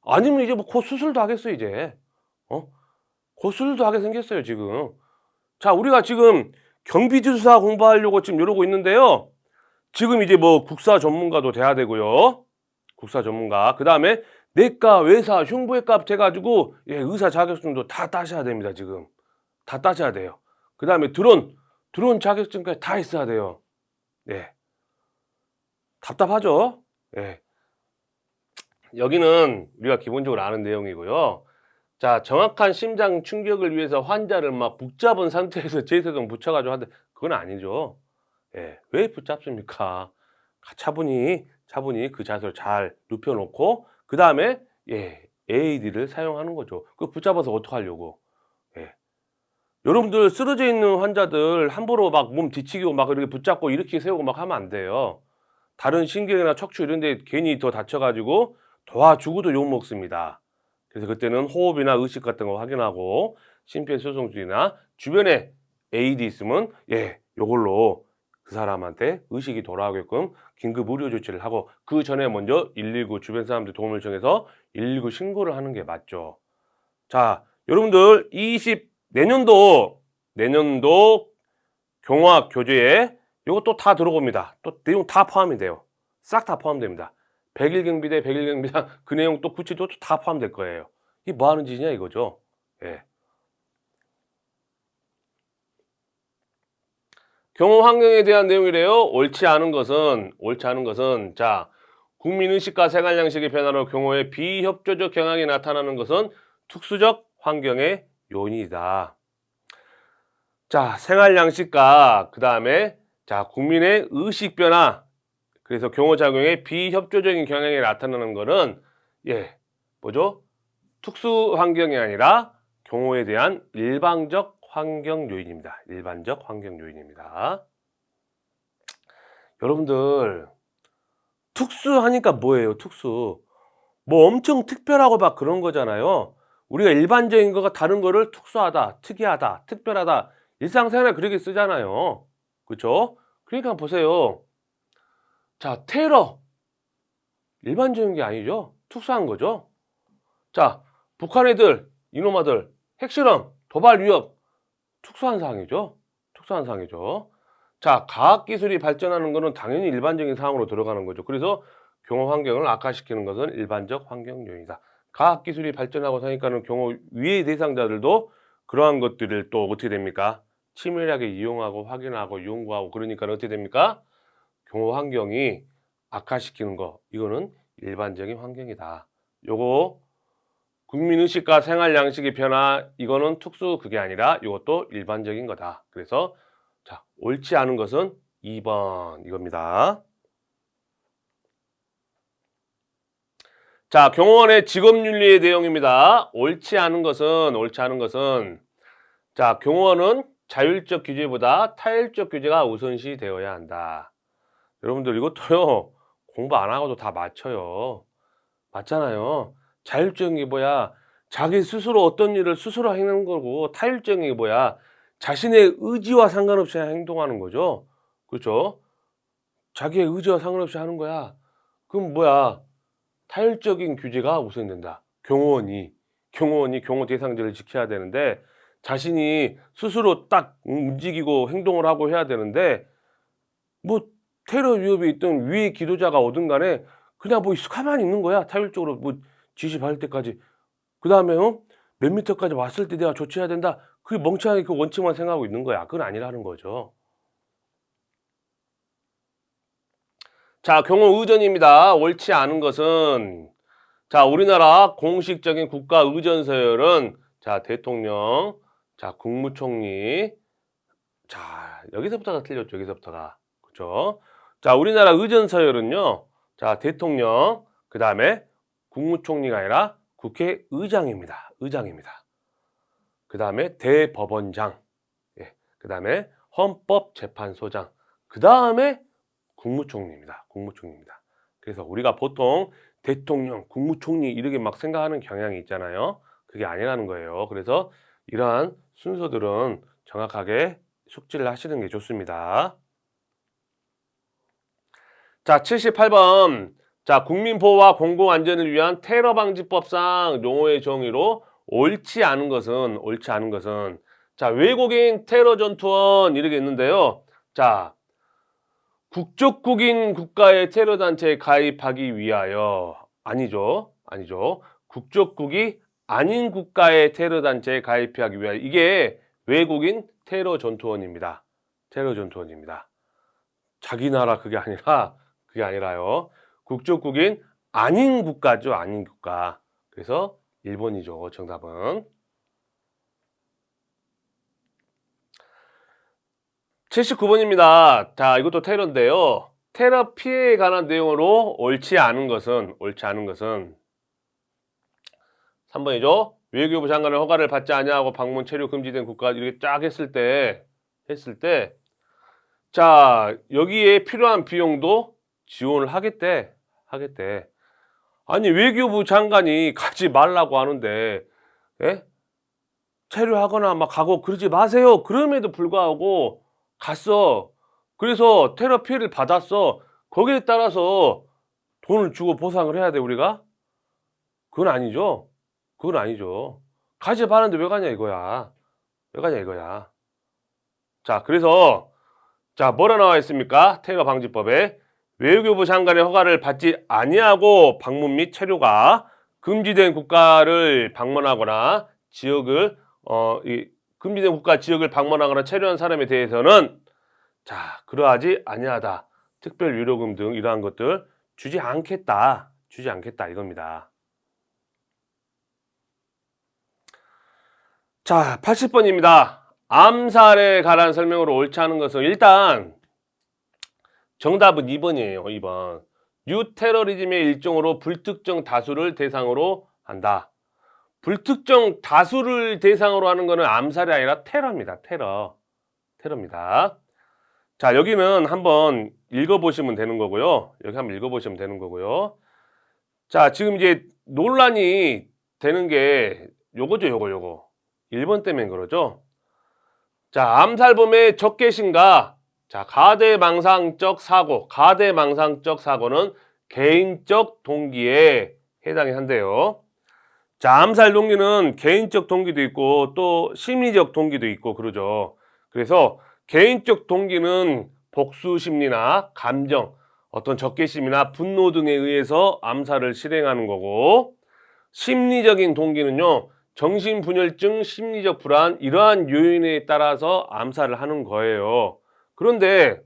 아니면 이제 뭐 곧 수술도 하겠어 이제. 곧 수술도 하게 생겼어요 지금. 자, 우리가 지금 경비지도사 공부하려고 지금 이러고 있는데요. 지금 이제 뭐 국사 전문가도 돼야 되고요. 국사 전문가. 그 다음에 내과, 외사, 흉부외과부터 해가지고 예, 의사 자격증도 다 따셔야 됩니다 지금. 다 따셔야 돼요. 그 다음에 드론 자격증까지 다 있어야 돼요. 예. 답답하죠? 예. 여기는 우리가 기본적으로 아는 내용이고요. 자, 정확한 심장 충격을 위해서 환자를 막 붙잡은 상태에서 제세동 붙여가지고 하는데 그건 아니죠. 예, 왜 붙잡습니까? 차분히 그 자세로 잘 눕혀놓고 그 다음에 예, AED를 사용하는 거죠. 그 붙잡아서 어떻게 하려고? 예. 여러분들 쓰러져 있는 환자들 함부로 막 몸 뒤치기고 막 이렇게 붙잡고 이렇게 세우고 막 하면 안 돼요. 다른 신경이나 척추 이런 데 괜히 더 다쳐가지고 도와주고도 욕먹습니다. 그래서 그때는 호흡이나 의식 같은 거 확인하고 심폐소생술이나 주변에 AED 있으면 예, 요걸로 그 사람한테 의식이 돌아오게끔 긴급 의료 조치를 하고 그 전에 먼저 119 주변 사람들 도움을 청해서 119 신고를 하는 게 맞죠. 자, 여러분들 내년도 경호학 교재에 이것도 다 들어옵니다. 또 내용 다 포함이 돼요. 싹 다 포함됩니다. 100일 경비대 100일 경비당 그 내용 또 구체적으로 다 포함될 거예요. 이게 뭐 하는 짓이냐 이거죠. 예. 경호 환경에 대한 내용이래요. 옳지 않은 것은 자, 국민의식과 생활양식의 변화로 경호의 비협조적 경향이 나타나는 것은 특수적 환경의 요인이다. 자, 생활양식과 그 다음에 자, 국민의 의식 변화 그래서 경호작용의 비협조적인 경향이 나타나는 것은 예, 뭐죠? 특수 환경이 아니라 경호에 대한 일방적 환경 요인입니다. 일반적 환경 요인입니다. 여러분들 특수하니까 뭐예요? 특수. 뭐 엄청 특별하고 막 그런 거잖아요. 우리가 일반적인 거가 다른 거를 특수하다, 특이하다, 특별하다 일상생활에 그렇게 쓰잖아요. 그렇죠? 그러니까 보세요. 자, 테러 일반적인 게 아니죠. 특수한 거죠. 자, 북한 애들, 이놈아들, 핵실험, 도발 위협 특수한 상황이죠. 특수한 상황이죠. 자, 과학기술이 발전하는 것은 당연히 일반적인 상황으로 들어가는 거죠. 그래서 경호 환경을 악화시키는 것은 일반적 환경 요인이다. 과학기술이 발전하고 사니까는 경호 위의 대상자들도 그러한 것들을 또 어떻게 됩니까? 치밀하게 이용하고 확인하고 연구하고 그러니까 어떻게 됩니까? 경호 환경이 악화시키는 거 이거는 일반적인 환경이다. 요거 국민의식과 생활 양식의 변화 이거는 특수 그게 아니라 이것도 일반적인 거다. 그래서 자, 옳지 않은 것은 2번 이겁니다. 자, 경호원의 직업윤리의 내용입니다. 옳지 않은 것은 자, 경호원은 자율적 규제보다 타율적 규제가 우선시 되어야 한다. 여러분들 이것도요. 공부 안 하고도 다 맞춰요. 맞잖아요. 자율적인 게 뭐야? 자기 스스로 어떤 일을 스스로 하는 거고 타율적인 게 뭐야? 자신의 의지와 상관없이 행동하는 거죠. 그렇죠? 자기의 의지와 상관없이 하는 거야. 그럼 뭐야? 타율적인 규제가 우선된다. 경호원이 경호 대상자를 지켜야 되는데 자신이 스스로 딱 움직이고 행동을 하고 해야 되는데 뭐 테러 위협이 있든 위의 기도자가 오든 간에 그냥 뭐 가만히 있는 거야. 타율적으로 뭐 지시 받을 때까지. 그다음에 몇 미터까지 왔을 때 내가 조치해야 된다. 그 멍청하게 그 원칙만 생각하고 있는 거야. 그건 아니라는 거죠. 자, 경호 의전입니다. 옳지 않은 것은 자, 우리나라 공식적인 국가 의전 서열은 자, 대통령, 자, 국무총리. 자, 여기서부터가 틀렸죠. 여기서부터가. 그렇죠? 자, 우리나라 의전 서열은요. 자, 대통령, 그다음에 국무총리가 아니라 국회의장입니다. 의장입니다. 그다음에 대법원장. 예. 그다음에 헌법재판소장. 그다음에 국무총리입니다. 국무총리입니다. 그래서 우리가 보통 대통령, 국무총리 이렇게 막 생각하는 경향이 있잖아요. 그게 아니라는 거예요. 그래서 이러한 순서들은 정확하게 숙지를 하시는 게 좋습니다. 자, 78번. 자, 국민보호와 공공안전을 위한 테러방지법상 용어의 정의로 옳지 않은 것은 자, 외국인 테러전투원 이렇게 있는데요. 자, 국적국인 국가의 테러단체에 가입하기 위하여 아니죠. 국적국이 아닌 국가의 테러단체에 가입하기 위하여 이게 외국인 테러전투원입니다. 테러전투원입니다. 자기 나라 그게 아니라요. 국적국인 아닌 국가죠. 아닌 국가. 그래서 1번이죠. 정답은. 79번입니다. 자, 이것도 테러인데요. 테러 피해에 관한 내용으로 옳지 않은 것은 3번이죠. 외교부 장관의 허가를 받지 아니하고 방문 체류 금지된 국가 이렇게 쫙 했을 때 자, 여기에 필요한 비용도 지원을 하겠대. 아니, 외교부 장관이 가지 말라고 하는데, 예? 체류하거나 막 가고 그러지 마세요. 그럼에도 불구하고 갔어. 그래서 테러 피해를 받았어. 거기에 따라서 돈을 주고 보상을 해야 돼, 우리가? 그건 아니죠. 가지 말았는데 왜 가냐, 이거야. 자, 그래서 자, 뭐라 나와 있습니까? 테러 방지법에 외교부 장관의 허가를 받지 아니하고 방문 및 체류가 금지된 국가를 방문하거나 지역을 금지된 국가 지역을 방문하거나 체류한 사람에 대해서는 자, 그러하지 아니하다. 특별 위로금 등 이러한 것들 주지 않겠다 이겁니다. 자, 80번입니다. 암살에 관한 설명으로 옳지 않은 것은 일단 정답은 2번이에요. 2번. 뉴테러리즘의 일종으로 불특정 다수를 대상으로 한다. 불특정 다수를 대상으로 하는 거는 암살이 아니라 테러입니다. 테러입니다. 자, 여기는 한번 읽어보시면 되는 거고요. 여기 한번 읽어보시면 되는 거고요. 자, 지금 이제 논란이 되는 게 요거죠, 요거. 1번 때문에 그러죠. 자, 암살범의 적개심과 자, 가대망상적 사고는 개인적 동기에 해당이 한대요. 자, 암살 동기는 개인적 동기도 있고 또 심리적 동기도 있고 그러죠. 그래서 개인적 동기는 복수 심리나 감정, 어떤 적개심이나 분노 등에 의해서 암살을 실행하는 거고, 심리적인 동기는요, 정신분열증, 심리적 불안, 이러한 요인에 따라서 암살을 하는 거예요. 그런데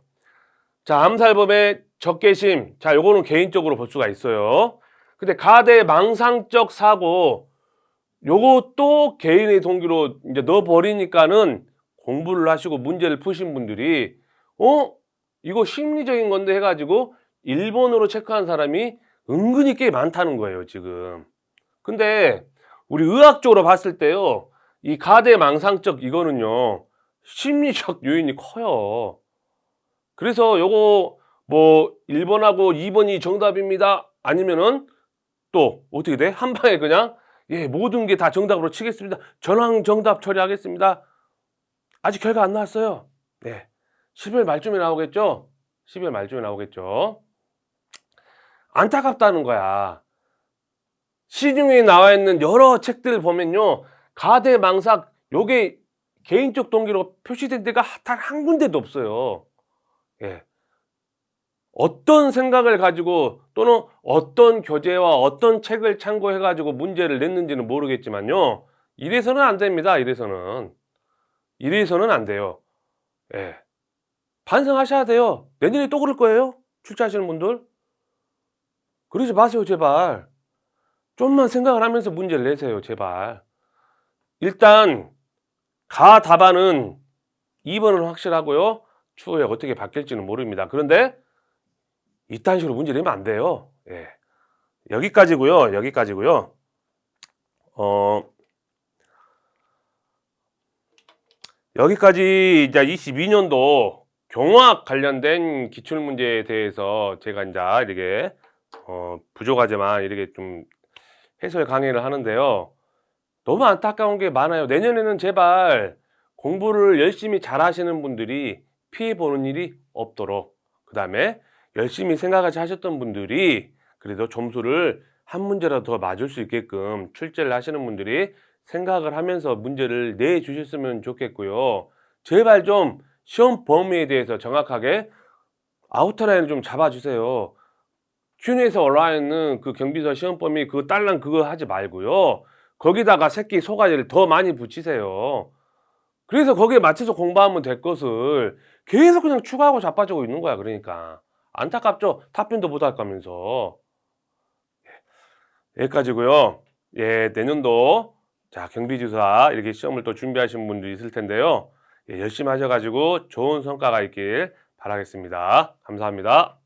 자, 암살범의 적개심, 자, 요거는 개인적으로 볼 수가 있어요. 근데 가대망상적 사고, 요것도 개인의 동기로 이제 넣어버리니까는 공부를 하시고 문제를 푸신 분들이 이거 심리적인 건데 해가지고 1번으로 체크한 사람이 은근히 꽤 많다는 거예요, 지금. 근데 우리 의학적으로 봤을 때요, 이 가대망상적 이거는요, 심리적 요인이 커요. 그래서 요거 뭐 1번하고 2번이 정답입니다. 아니면은 또 어떻게 돼? 한 방에 그냥 모든 게 다 정답으로 치겠습니다. 전황 정답 처리하겠습니다. 아직 결과 안 나왔어요. 네. 10일 말쯤에 나오겠죠? 10일 말쯤에 나오겠죠? 안타깝다는 거야. 시중에 나와 있는 여러 책들 보면요, 가대망상 요게 개인적 동기로 표시된 데가 단 한 군데도 없어요. 예. 어떤 생각을 가지고 또는 어떤 교재와 어떤 책을 참고해 가지고 문제를 냈는지는 모르겠지만요, 이래서는 안 됩니다. 이래서는 안 돼요. 예. 반성하셔야 돼요. 내년에 또 그럴 거예요, 출제하시는 분들. 그러지 마세요, 제발. 좀만 생각을 하면서 문제를 내세요, 제발. 일단 가 답안은 2번은 확실하고요, 추후에 어떻게 바뀔지는 모릅니다. 그런데 이딴 식으로 문제 내면 안 돼요. 예. 여기까지고요. 여기까지 이제 22년도 경화학 관련된 기출문제에 대해서 제가 이제 이렇게 부족하지만 이렇게 좀 해설 강의를 하는데요. 너무 안타까운 게 많아요. 내년에는 제발 공부를 열심히 잘 하시는 분들이 피해 보는 일이 없도록, 그 다음에 열심히 생각하시 하셨던 분들이 그래도 점수를 한 문제라도 더 맞을 수 있게끔 출제를 하시는 분들이 생각을 하면서 문제를 내주셨으면 좋겠고요. 제발 좀 시험 범위에 대해서 정확하게 아우트라인을 좀 잡아주세요. Q&A에서 올라와 있는 그 경비서 시험 범위 그 딸랑 그거 하지 말고요, 거기다가 새끼 소가지를 더 많이 붙이세요. 그래서 거기에 맞춰서 공부하면 될 것을 계속 그냥 추가하고 자빠지고 있는 거야. 그러니까 안타깝죠? 답변도 못 할 거면서. 여기까지고요. 예, 내년도 자, 경비지사 이렇게 시험을 또 준비하시는 분들이 있을 텐데요. 예, 열심히 하셔가지고 좋은 성과가 있길 바라겠습니다. 감사합니다.